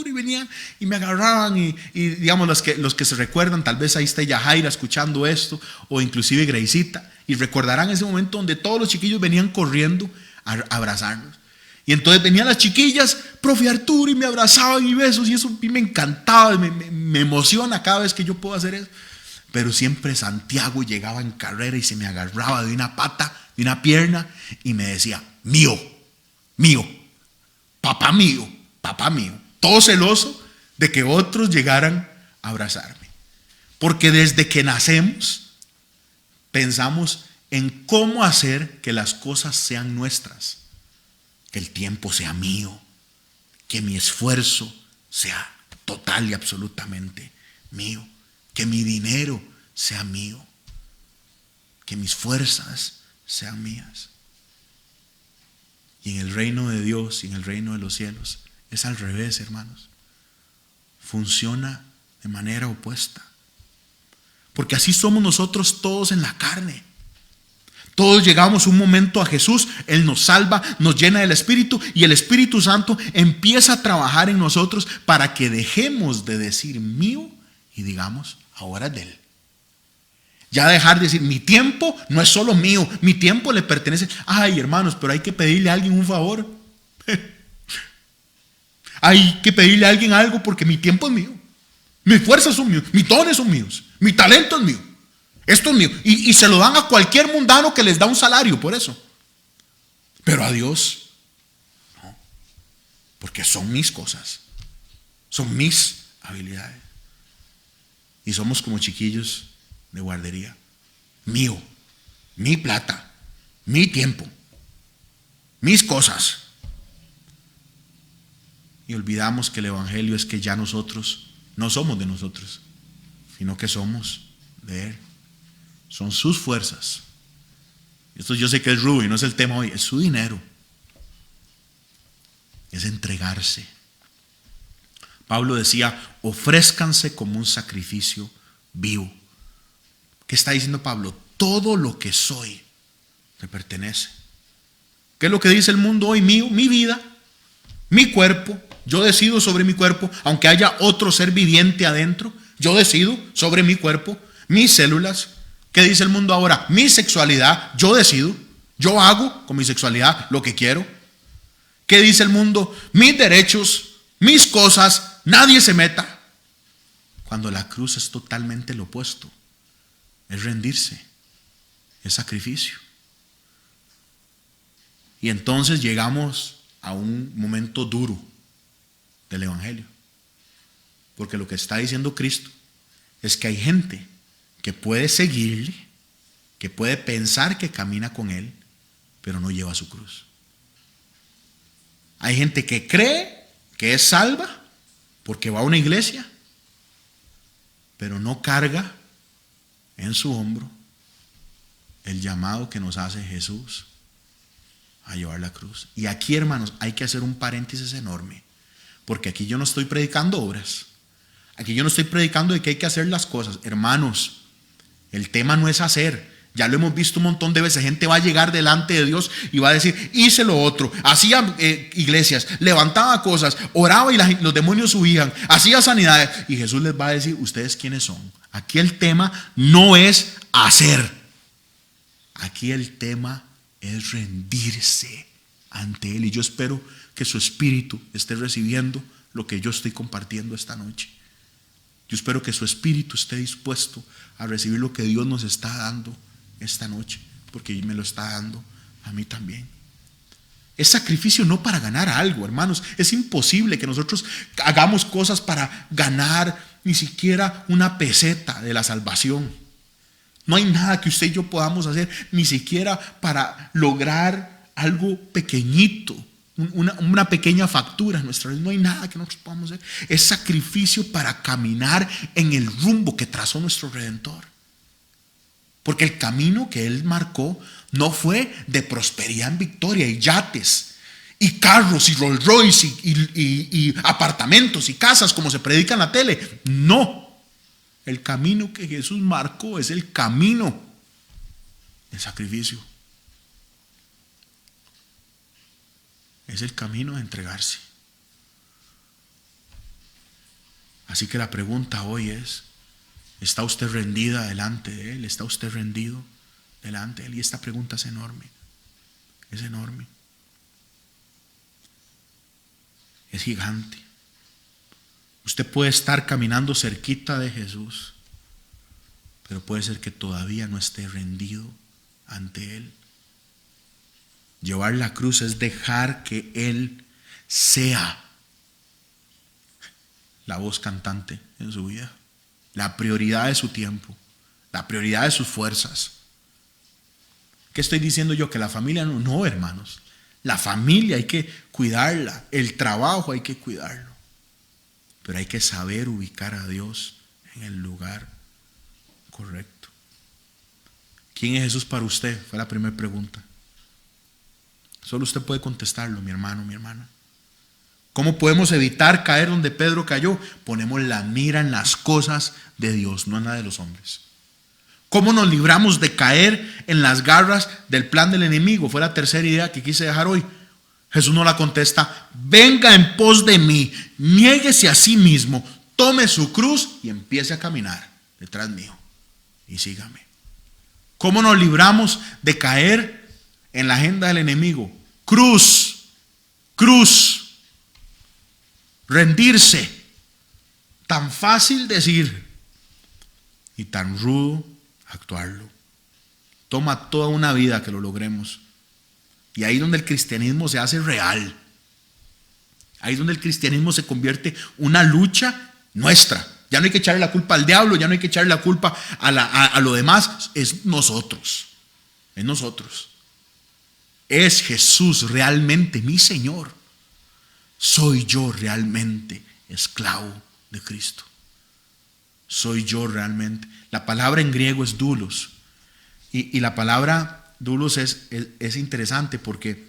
y venían y me agarraban y digamos los que se recuerdan, tal vez ahí está Yajaira escuchando esto, o inclusive Graysita, y recordarán ese momento donde todos los chiquillos venían corriendo a abrazarnos. Y entonces venían las chiquillas: profe Arturo, y me abrazaban y besos, y eso a mí me encantaba, me emociona cada vez que yo puedo hacer eso. Pero siempre Santiago llegaba en carrera y se me agarraba de una pata, de una pierna, y me decía: mío, papá mío, todo celoso de que otros llegaran a abrazarme. Porque desde que nacemos pensamos en cómo hacer que las cosas sean nuestras. Que el tiempo sea mío, que mi esfuerzo sea total y absolutamente mío, que mi dinero sea mío, que mis fuerzas sean mías. Y en el reino de Dios y en el reino de los cielos es al revés, hermanos. Funciona de manera opuesta. Porque así somos nosotros todos en la carne. Todos llegamos un momento a Jesús, Él nos salva, nos llena del Espíritu, y el Espíritu Santo empieza a trabajar en nosotros para que dejemos de decir mío y digamos ahora es de Él. Ya dejar de decir: mi tiempo no es solo mío, mi tiempo le pertenece. Ay, hermanos, pero hay que pedirle a alguien un favor. Hay que pedirle a alguien algo porque mi tiempo es mío, mis fuerzas son míos, mis dones son míos, mi talento es mío. Esto es mío. Y se lo dan a cualquier mundano que les da un salario por eso. Pero a Dios no. Porque son mis cosas. Son mis habilidades. Y somos como chiquillos de guardería. Mío. Mi plata. Mi tiempo. Mis cosas. Y olvidamos que el evangelio es que ya nosotros no somos de nosotros, sino que somos de Él. Son sus fuerzas. Esto yo sé que es rudo y no es el tema hoy. Es su dinero. Es entregarse. Pablo decía: ofrézcanse como un sacrificio vivo. ¿Qué está diciendo Pablo? Todo lo que soy me pertenece. ¿Qué es lo que dice el mundo hoy? Mío, mi vida, mi cuerpo. Yo decido sobre mi cuerpo, aunque haya otro ser viviente adentro. Yo decido sobre mi cuerpo, mis células. ¿Qué dice el mundo ahora? Mi sexualidad, yo decido. Yo hago con mi sexualidad lo que quiero. ¿Qué dice el mundo? Mis derechos, mis cosas, nadie se meta. Cuando la cruz es totalmente lo opuesto. Es rendirse, es sacrificio. Y entonces llegamos a un momento duro del evangelio. Porque lo que está diciendo Cristo es que hay gente que puede seguirle, que puede pensar que camina con Él, pero no lleva su cruz. Hay gente que cree que es salva porque va a una iglesia, pero no carga en su hombro el llamado que nos hace Jesús a llevar la cruz. Y aquí, hermanos, hay que hacer un paréntesis enorme, porque aquí yo no estoy predicando obras. Aquí yo no estoy predicando de que hay que hacer las cosas. Hermanos, el tema no es hacer. Ya lo hemos visto un montón de veces. Gente va a llegar delante de Dios y va a decir: hice lo otro, hacía iglesias, levantaba cosas, oraba y los demonios huían, hacía sanidades. Y Jesús les va a decir: ¿ustedes quiénes son? Aquí el tema no es hacer. Aquí el tema es rendirse ante Él. Y yo espero que su espíritu esté recibiendo lo que yo estoy compartiendo esta noche. Yo espero que su espíritu esté dispuesto a recibir lo que Dios nos está dando esta noche, porque me lo está dando a mí también. Es sacrificio no para ganar algo, hermanos. Es imposible que nosotros hagamos cosas para ganar ni siquiera una peseta de la salvación. No hay nada que usted y yo podamos hacer, ni siquiera para lograr algo pequeñito, una pequeña factura en nuestra vida. No hay nada que nosotros podamos hacer. Es sacrificio para caminar en el rumbo que trazó nuestro Redentor. Porque el camino que Él marcó no fue de prosperidad en victoria y yates y carros y Rolls Royce y apartamentos y casas como se predica en la tele. No. El camino que Jesús marcó es el camino del sacrificio. Es el camino de entregarse. Así que la pregunta hoy es: ¿está usted rendida delante de Él? ¿Está usted rendido delante de Él? Y esta pregunta es enorme. Es enorme. Es gigante. Usted puede estar caminando cerquita de Jesús, pero puede ser que todavía no esté rendido ante Él. Llevar la cruz es dejar que Él sea la voz cantante en su vida, la prioridad de su tiempo, la prioridad de sus fuerzas. ¿Qué estoy diciendo yo? Que la familia no, hermanos. La familia hay que cuidarla, el trabajo hay que cuidarlo, pero hay que saber ubicar a Dios en el lugar correcto. ¿Quién es Jesús para usted? Fue la primera pregunta. Solo usted puede contestarlo, mi hermano, mi hermana. ¿Cómo podemos evitar caer donde Pedro cayó? Ponemos la mira en las cosas de Dios, no en la de los hombres. ¿Cómo nos libramos de caer en las garras del plan del enemigo? Fue la tercera idea que quise dejar hoy. Jesús nos la contesta: venga en pos de mí, niéguese a sí mismo, tome su cruz y empiece a caminar detrás mío y sígame. ¿Cómo nos libramos de caer en la agenda del enemigo? Cruz, cruz, rendirse. Tan fácil decir y tan rudo actuarlo. Toma toda una vida que lo logremos. Y ahí es donde el cristianismo se hace real. Ahí es donde el cristianismo se convierte en una lucha nuestra. Ya no hay que echarle la culpa al diablo, ya no hay que echarle la culpa a lo demás. Es nosotros. Es nosotros. ¿Es Jesús realmente mi Señor? ¿Soy yo realmente esclavo de Cristo? ¿Soy yo realmente? La palabra en griego es doulos. Y la palabra doulos es interesante porque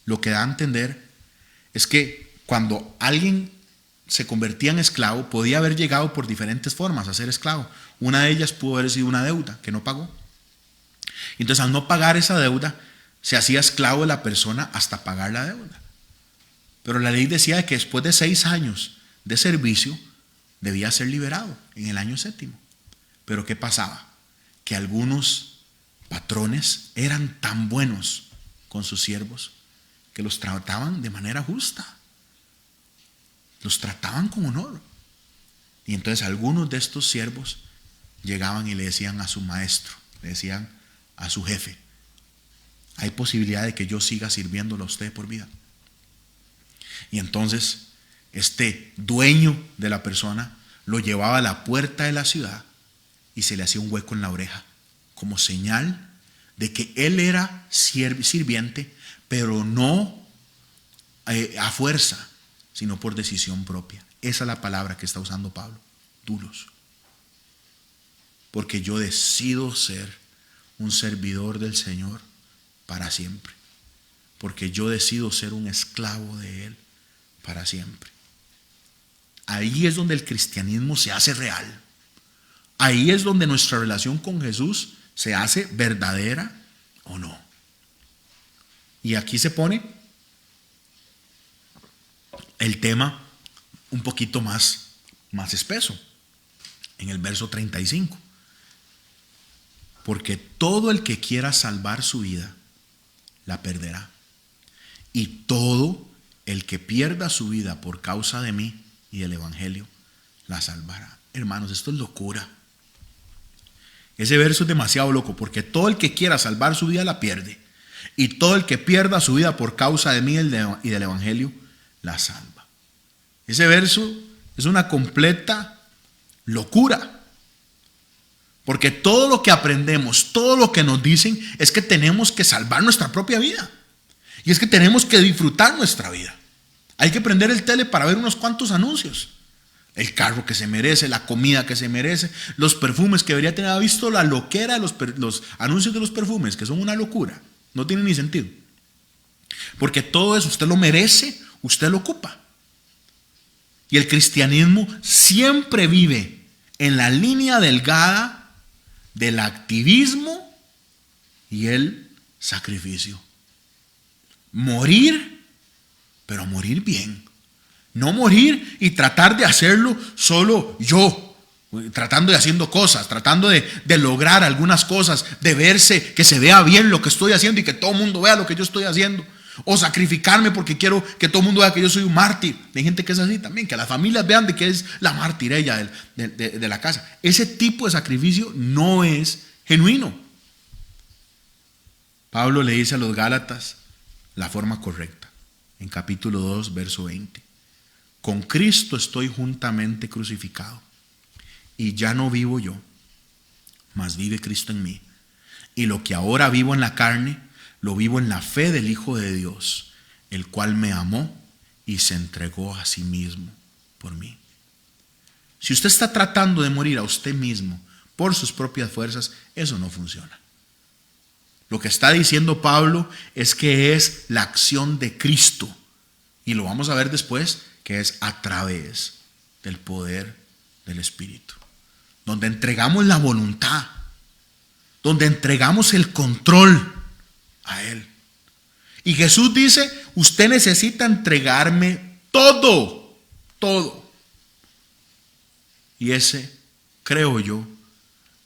lo que da a entender es que cuando alguien se convertía en esclavo, podía haber llegado por diferentes formas a ser esclavo. Una de ellas pudo haber sido una deuda que no pagó. Entonces, al no pagar esa deuda, se hacía esclavo de la persona hasta pagar la deuda. Pero la ley decía que después de 6 años de servicio debía ser liberado en el año 7º. Pero ¿qué pasaba? Que algunos patrones eran tan buenos con sus siervos que los trataban de manera justa. Los trataban con honor. Y entonces algunos de estos siervos llegaban y le decían a su maestro, le decían a su jefe: hay posibilidad de que yo siga sirviéndolo a usted por vida. Y entonces este dueño de la persona lo llevaba a la puerta de la ciudad y se le hacía un hueco en la oreja como señal de que él era sirviente, pero no a fuerza, sino por decisión propia. Esa es la palabra que está usando Pablo, doulos. Porque yo decido ser un servidor del Señor para siempre. porque yo decido ser un esclavo de Él para siempre. Ahí es donde el cristianismo se hace real. Ahí es donde nuestra relación con Jesús se hace verdadera o no. Y aquí se pone el tema un poquito más espeso, en el verso 35. Porque todo el que quiera salvar su vida, la perderá. Y todo el que pierda su vida por causa de mí y del Evangelio, la salvará. Hermanos, esto es locura. Ese verso es demasiado loco, porque todo el que quiera salvar su vida la pierde. Y todo el que pierda su vida por causa de mí y del Evangelio, la salva. Ese verso es una completa locura. Porque todo lo que aprendemos, todo lo que nos dicen es que tenemos que salvar nuestra propia vida. Y es que tenemos que disfrutar nuestra vida. Hay que prender el tele para ver unos cuantos anuncios. El carro que se merece, la comida que se merece, los perfumes que debería tener. ¿Ha visto la loquera de los anuncios de los perfumes? Que son una locura. No tienen ni sentido. Porque todo eso usted lo merece, usted lo ocupa. Y el cristianismo siempre vive en la línea delgada del activismo y el sacrificio. Morir, pero morir bien. No morir y tratar de hacerlo solo yo, tratando de haciendo cosas, tratando de lograr algunas cosas, de verse, que se vea bien lo que estoy haciendo y que todo el mundo vea lo que yo estoy haciendo. O sacrificarme porque quiero que todo el mundo vea que yo soy un mártir. Hay gente que es así también, que las familias vean de que es la mártir ella de la casa. Ese tipo de sacrificio no es genuino. Pablo le dice a los Gálatas la forma correcta, en capítulo 2, verso 20. Con Cristo estoy juntamente crucificado, y ya no vivo yo, mas vive Cristo en mí. Y lo que ahora vivo en la carne, lo vivo en la fe del Hijo de Dios, el cual me amó y se entregó a sí mismo por mí. Si usted está tratando de morir a usted mismo por sus propias fuerzas, eso no funciona. Lo que está diciendo Pablo es que es la acción de Cristo, y lo vamos a ver después, que es a través del poder del Espíritu, donde entregamos la voluntad, donde entregamos el control a Él. Y Jesús dice, usted necesita entregarme todo, todo. Y ese, creo yo,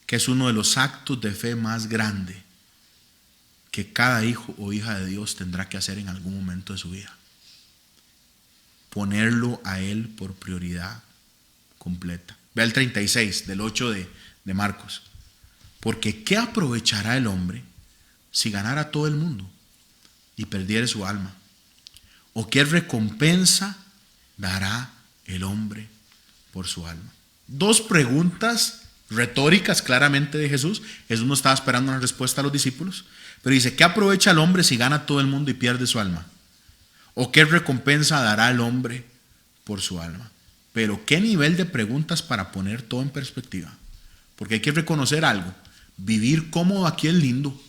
que es uno de los actos de fe más grande que cada hijo o hija de Dios tendrá que hacer en algún momento de su vida. Ponerlo a Él por prioridad completa. Ve el 36 del 8 de Marcos. Porque ¿qué aprovechará el hombre si ganara todo el mundo y perdiere su alma? ¿O qué recompensa dará el hombre por su alma? Dos preguntas retóricas claramente de Jesús. Jesús no estaba esperando una respuesta a los discípulos, pero dice, ¿qué aprovecha el hombre si gana todo el mundo y pierde su alma? ¿O qué recompensa dará el hombre por su alma? Pero qué nivel de preguntas para poner todo en perspectiva. Porque hay que reconocer algo. Vivir cómodo aquí es lindo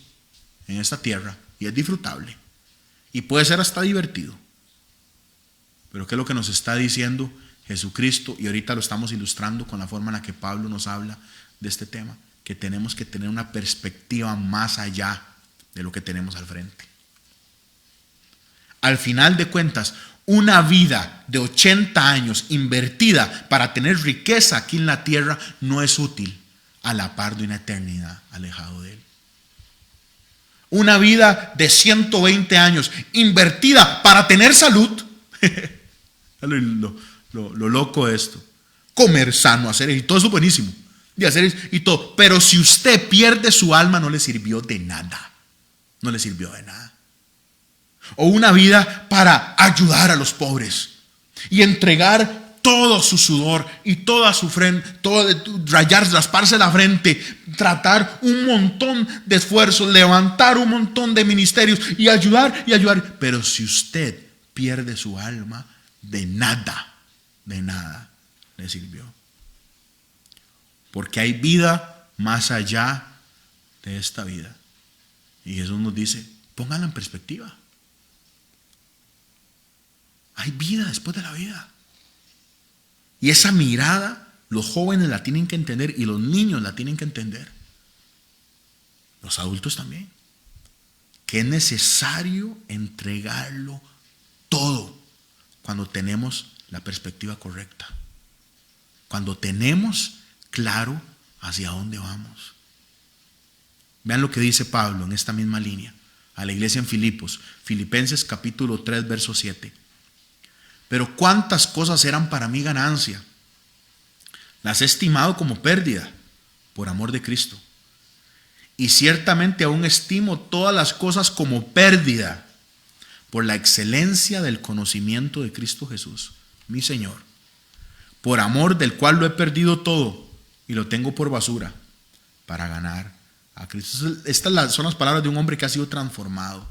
en esta tierra y es disfrutable. Y puede ser hasta divertido. Pero ¿qué es lo que nos está diciendo Jesucristo? Y ahorita lo estamos ilustrando con la forma en la que Pablo nos habla de este tema. Que tenemos que tener una perspectiva más allá de lo que tenemos al frente. Al final de cuentas, una vida de 80 años invertida para tener riqueza aquí en la tierra no es útil a la par de una eternidad alejado de Él. Una vida de 120 años invertida para tener salud. lo loco de esto. Comer sano, hacer y todo eso es buenísimo. Y hacer y todo. Pero si usted pierde su alma, no le sirvió de nada. No le sirvió de nada. O una vida para ayudar a los pobres y entregar todo su sudor y toda su frente, rasparse la frente, tratar un montón de esfuerzos, levantar un montón de ministerios y ayudar. Pero si usted pierde su alma, de nada le sirvió. Porque hay vida más allá de esta vida. Y Jesús nos dice, póngala en perspectiva. Hay vida después de la vida. Y esa mirada los jóvenes la tienen que entender y los niños la tienen que entender. Los adultos también. Que es necesario entregarlo todo cuando tenemos la perspectiva correcta. Cuando tenemos claro hacia dónde vamos. Vean lo que dice Pablo en esta misma línea a la iglesia en Filipos, Filipenses capítulo 3, verso 7. Pero cuántas cosas eran para mí ganancia. Las he estimado como pérdida por amor de Cristo. Y ciertamente aún estimo todas las cosas como pérdida por la excelencia del conocimiento de Cristo Jesús, mi Señor, por amor del cual lo he perdido todo y lo tengo por basura para ganar a Cristo. Estas son las palabras de un hombre que ha sido transformado.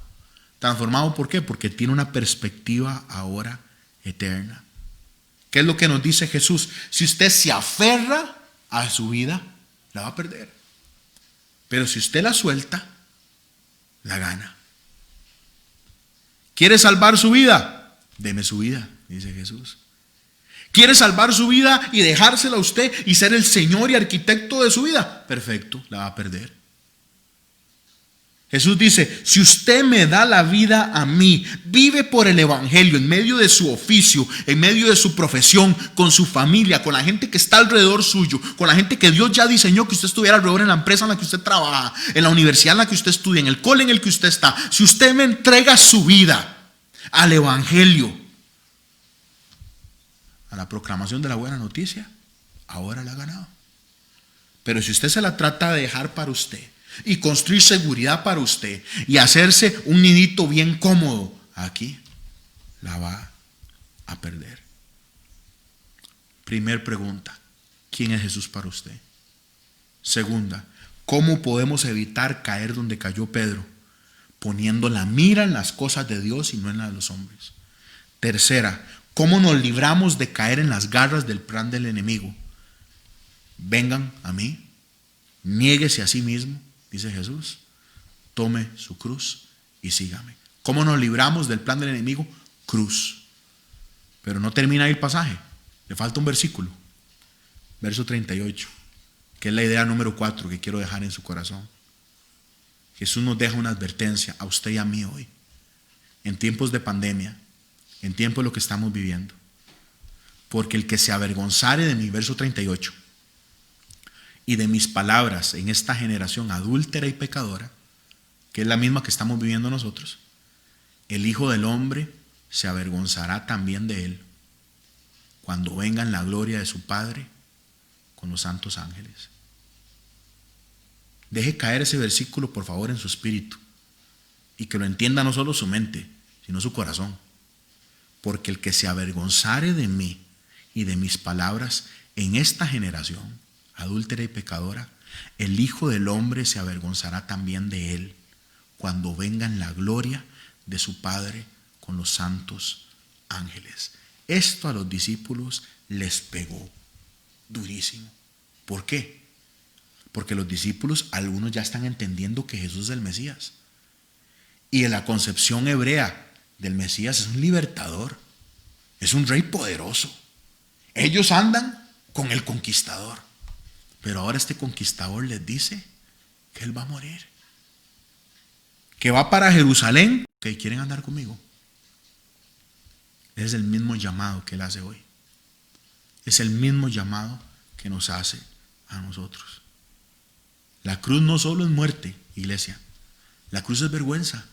¿Transformado por qué? Porque tiene una perspectiva ahora eterna. ¿Qué es lo que nos dice Jesús? Si usted se aferra a su vida, la va a perder. Pero si usted la suelta, la gana. ¿Quiere salvar su vida? Deme su vida, dice Jesús. ¿Quiere salvar su vida y dejársela a usted y ser el Señor y arquitecto de su vida? Perfecto, la va a perder. Jesús dice, si usted me da la vida a mí, vive por el evangelio, en medio de su oficio, en medio de su profesión, con su familia, con la gente que está alrededor suyo, con la gente que Dios ya diseñó que usted estuviera alrededor en la empresa en la que usted trabaja, en la universidad en la que usted estudia, en el cole en el que usted está. Si usted me entrega su vida al evangelio, a la proclamación de la buena noticia, ahora la ha ganado. Pero si usted se la trata de dejar para usted, y construir seguridad para usted y hacerse un nidito bien cómodo aquí, la va a perder. Primer pregunta, ¿quién es Jesús para usted? Segunda, ¿cómo podemos evitar caer donde cayó Pedro? Poniendo la mira en las cosas de Dios y no en las de los hombres. Tercera, ¿cómo nos libramos de caer en las garras del plan del enemigo? Vengan a mí, niéguese a sí mismo, dice Jesús, tome su cruz y sígame. ¿Cómo nos libramos del plan del enemigo? Cruz. Pero no termina ahí el pasaje, le falta un versículo, verso 38, que es la idea número 4 que quiero dejar en su corazón. Jesús nos deja una advertencia a usted y a mí hoy, en tiempos de pandemia, en tiempos de lo que estamos viviendo. Porque el que se avergonzare de mi, verso 38, y de mis palabras en esta generación adúltera y pecadora, que es la misma que estamos viviendo nosotros, el Hijo del Hombre se avergonzará también de él cuando venga en la gloria de su Padre con los santos ángeles. Deje caer ese versículo, por favor, en su espíritu, y que lo entienda no solo su mente, sino su corazón. Porque el que se avergonzare de mí y de mis palabras en esta generación adúltera y pecadora, el Hijo del Hombre se avergonzará también de él cuando venga en la gloria de su Padre con los santos ángeles. Esto a los discípulos les pegó durísimo. ¿Por qué? Porque los discípulos, algunos ya están entendiendo que Jesús es el Mesías. Y en la concepción hebrea del Mesías es un libertador, es un rey poderoso. Ellos andan con el conquistador. Pero ahora este conquistador les dice que él va a morir, que va para Jerusalén, que quieren andar conmigo. Es el mismo llamado que él hace hoy. Es el mismo llamado que nos hace a nosotros. La cruz no solo es muerte, iglesia. La cruz es vergüenza.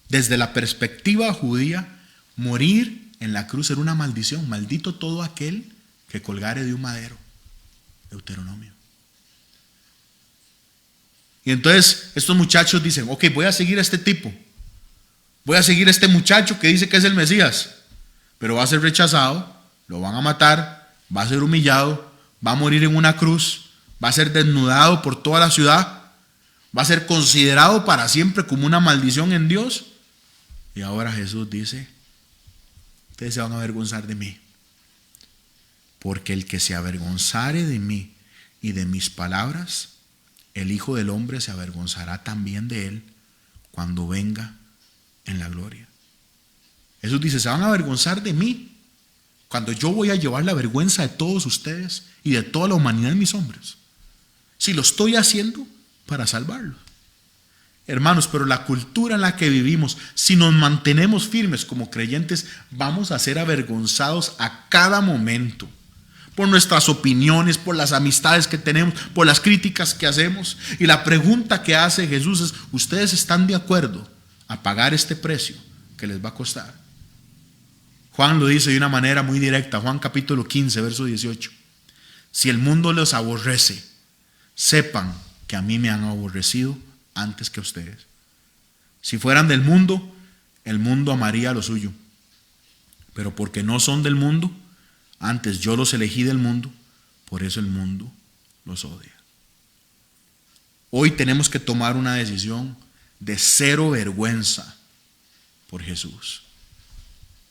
Desde la perspectiva judía, morir en la cruz era una maldición. Maldito todo aquel que colgare de un madero. Deuteronomio. Y entonces estos muchachos dicen, ok, voy a seguir a este tipo, voy a seguir a este muchacho que dice que es el Mesías, pero va a ser rechazado, lo van a matar, va a ser humillado, va a morir en una cruz, va a ser desnudado por toda la ciudad, va a ser considerado para siempre como una maldición en Dios. Y ahora Jesús dice, ustedes se van a avergonzar de mí. Porque el que se avergonzare de mí y de mis palabras, el Hijo del Hombre se avergonzará también de él cuando venga en la gloria. Jesús dice, se van a avergonzar de mí cuando yo voy a llevar la vergüenza de todos ustedes y de toda la humanidad en mis hombros. Si lo estoy haciendo para salvarlos. Hermanos, pero la cultura en la que vivimos, si nos mantenemos firmes como creyentes, vamos a ser avergonzados a cada momento. Por nuestras opiniones, por las amistades que tenemos, por las críticas que hacemos. Y la pregunta que hace Jesús es, ¿ustedes están de acuerdo a pagar este precio que les va a costar? Juan lo dice de una manera muy directa, Juan capítulo 15, verso 18. Si el mundo los aborrece, sepan que a mí me han aborrecido antes que a ustedes. Si fueran del mundo, el mundo amaría lo suyo. Pero porque no son del mundo, antes yo los elegí del mundo, por eso el mundo los odia. Hoy tenemos que tomar una decisión de cero vergüenza por Jesús.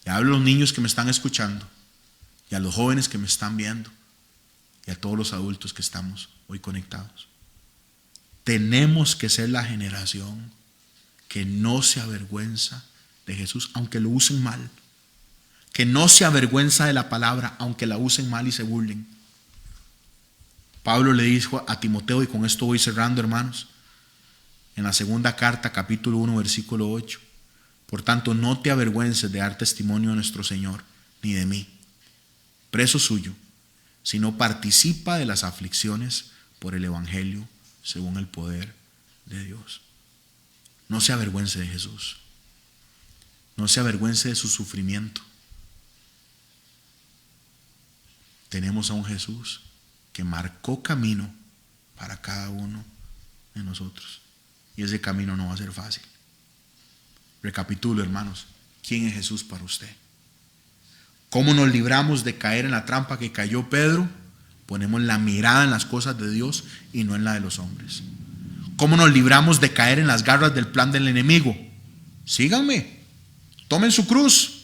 Y hablo a los niños que me están escuchando, y a los jóvenes que me están viendo, y a todos los adultos que estamos hoy conectados. Tenemos que ser la generación que no se avergüenza de Jesús, aunque lo usen mal. Que no se avergüenza de la palabra, aunque la usen mal y se burlen. Pablo le dijo a Timoteo, y con esto voy cerrando, hermanos, en la segunda carta, capítulo 1, versículo 8. Por tanto, no te avergüences de dar testimonio de nuestro Señor, ni de mí, preso suyo, sino participa de las aflicciones por el evangelio según el poder de Dios. No se avergüence de Jesús. No se avergüence de su sufrimiento. Tenemos a un Jesús que marcó camino para cada uno de nosotros. Y ese camino no va a ser fácil. Recapitulo, hermanos. ¿Quién es Jesús para usted? ¿Cómo nos libramos de caer en la trampa que cayó Pedro? Ponemos la mirada en las cosas de Dios y no en la de los hombres. ¿Cómo nos libramos de caer en las garras del plan del enemigo? Síganme. Tomen su cruz.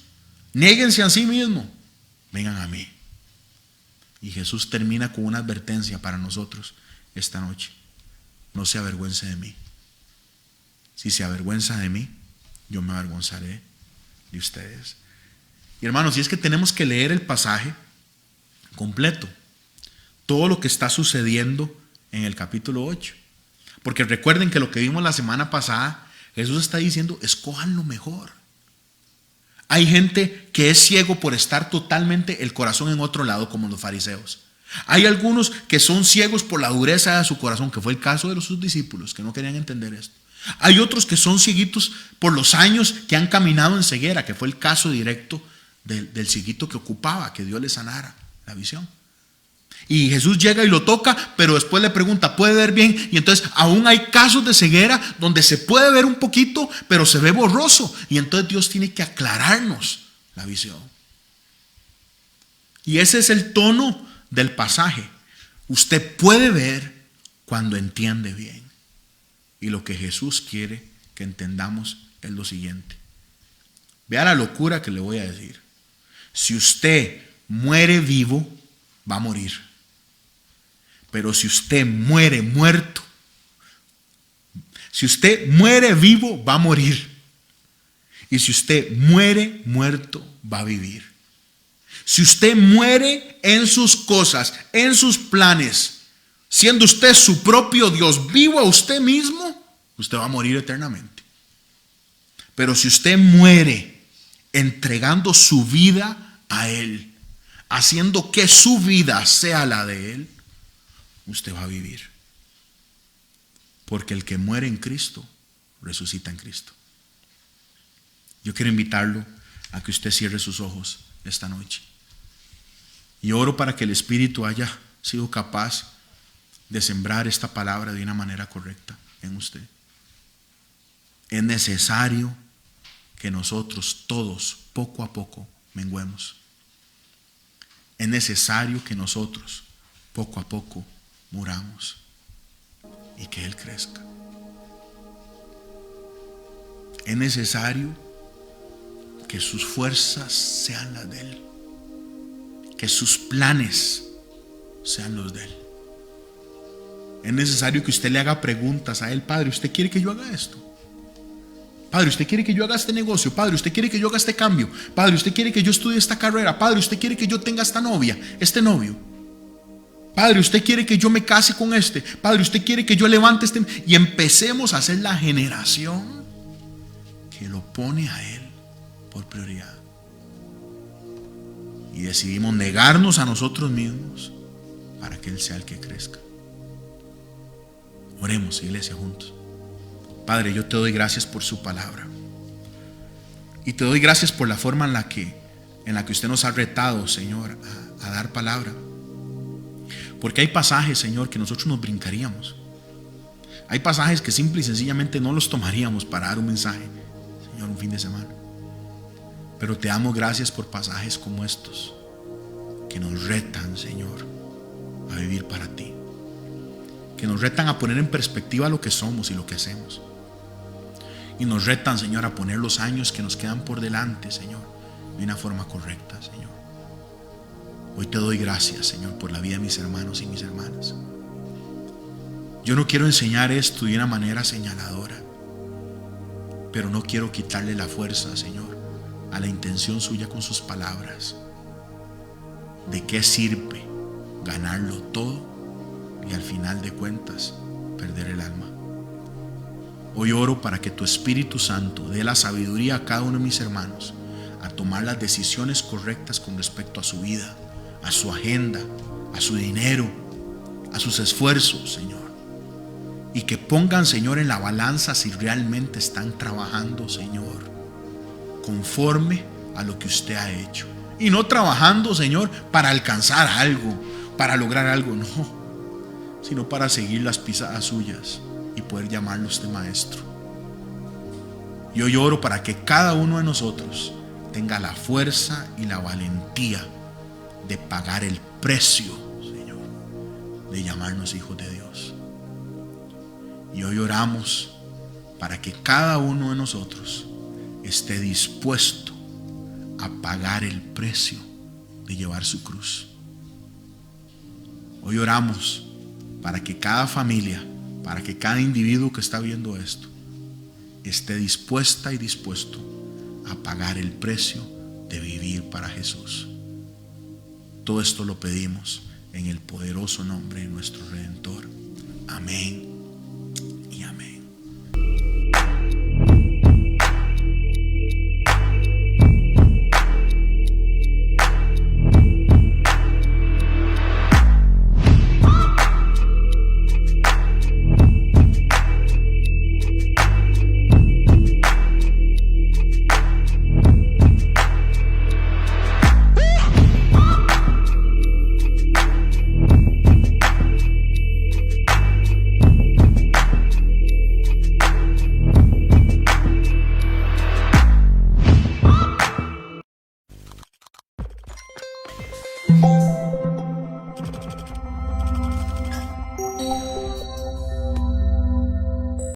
Niéguense a sí mismos. Vengan a mí. Y Jesús termina con una advertencia para nosotros esta noche. No se avergüence de mí. Si se avergüenza de mí, yo me avergonzaré de ustedes. Y hermanos, si es que tenemos que leer el pasaje completo, todo lo que está sucediendo en el capítulo 8. Porque recuerden que lo que vimos la semana pasada, Jesús está diciendo, escojan lo mejor. Hay gente que es ciego por estar totalmente el corazón en otro lado, como los fariseos. Hay algunos que son ciegos por la dureza de su corazón, que fue el caso de sus discípulos, que no querían entender esto. Hay otros que son cieguitos por los años que han caminado en ceguera, que fue el caso directo del cieguito que ocupaba, que Dios le sanara la visión. Y Jesús llega y lo toca, pero después le pregunta, ¿puede ver bien? Y entonces aún hay casos de ceguera donde se puede ver un poquito, pero se ve borroso. Y entonces Dios tiene que aclararnos la visión. Y ese es el tono del pasaje. Usted puede ver cuando entiende bien. Y lo que Jesús quiere que entendamos es lo siguiente. Vea la locura que le voy a decir. Si usted muere vivo, va a morir. Pero si usted muere muerto, si usted muere vivo, va a morir. Y si usted muere muerto, va a vivir. Si usted muere en sus cosas, en sus planes, siendo usted su propio Dios, vivo a usted mismo, usted va a morir eternamente. Pero si usted muere entregando su vida a Él, haciendo que su vida sea la de Él, usted va a vivir. Porque el que muere en Cristo, resucita en Cristo. Yo quiero invitarlo a que usted cierre sus ojos esta noche. Y oro para que el Espíritu haya sido capaz de sembrar esta palabra de una manera correcta en usted. Es necesario que nosotros todos, poco a poco, menguemos. Es necesario que nosotros, poco a poco, muramos y que Él crezca. Es necesario que sus fuerzas sean las de Él, que sus planes sean los de Él. Es necesario que usted le haga preguntas a Él. Padre, ¿usted quiere que yo haga esto? Padre, usted quiere que yo haga este negocio. Padre, usted quiere que yo haga este cambio. Padre, usted quiere que yo estudie esta carrera. Padre, usted quiere que yo tenga esta novia, este novio. Padre, usted quiere que yo me case con este. Padre, usted quiere que yo levante este. Y empecemos a ser la generación que lo pone a Él por prioridad. Y decidimos negarnos a nosotros mismos para que Él sea el que crezca. Oremos, iglesia, juntos. Padre, yo te doy gracias por su palabra. Y te doy gracias por la forma en la que usted nos ha retado, Señor, a dar palabra. Porque hay pasajes, Señor, que nosotros nos brincaríamos. Hay pasajes que simple y sencillamente no los tomaríamos para dar un mensaje, Señor, un fin de semana. Pero te damos gracias por pasajes como estos, que nos retan, Señor, a vivir para ti. Que nos retan a poner en perspectiva lo que somos y lo que hacemos. Y nos retan, Señor, a poner los años que nos quedan por delante, Señor, de una forma correcta, Señor. Hoy te doy gracias, Señor, por la vida de mis hermanos y mis hermanas. Yo no quiero enseñar esto de una manera señaladora, pero no quiero quitarle la fuerza, Señor, a la intención suya con sus palabras. ¿De qué sirve ganarlo todo y al final de cuentas perder el alma? Hoy oro para que tu Espíritu Santo dé la sabiduría a cada uno de mis hermanos a tomar las decisiones correctas con respecto a su vida, a su agenda, a su dinero, a sus esfuerzos, Señor. Y que pongan, Señor, en la balanza si realmente están trabajando, Señor, conforme a lo que usted ha hecho. Y no trabajando, Señor, para alcanzar algo, para lograr algo, no, sino para seguir las pisadas suyas y poder llamarlo usted maestro. Yo lloro para que cada uno de nosotros tenga la fuerza y la valentía de pagar el precio, Señor, de llamarnos hijos de Dios. Y hoy oramos para que cada uno de nosotros esté dispuesto a pagar el precio de llevar su cruz. Hoy oramos para que cada familia, para que cada individuo que está viendo esto esté dispuesta y dispuesto a pagar el precio de vivir para Jesús. Todo esto lo pedimos en el poderoso nombre de nuestro Redentor. Amén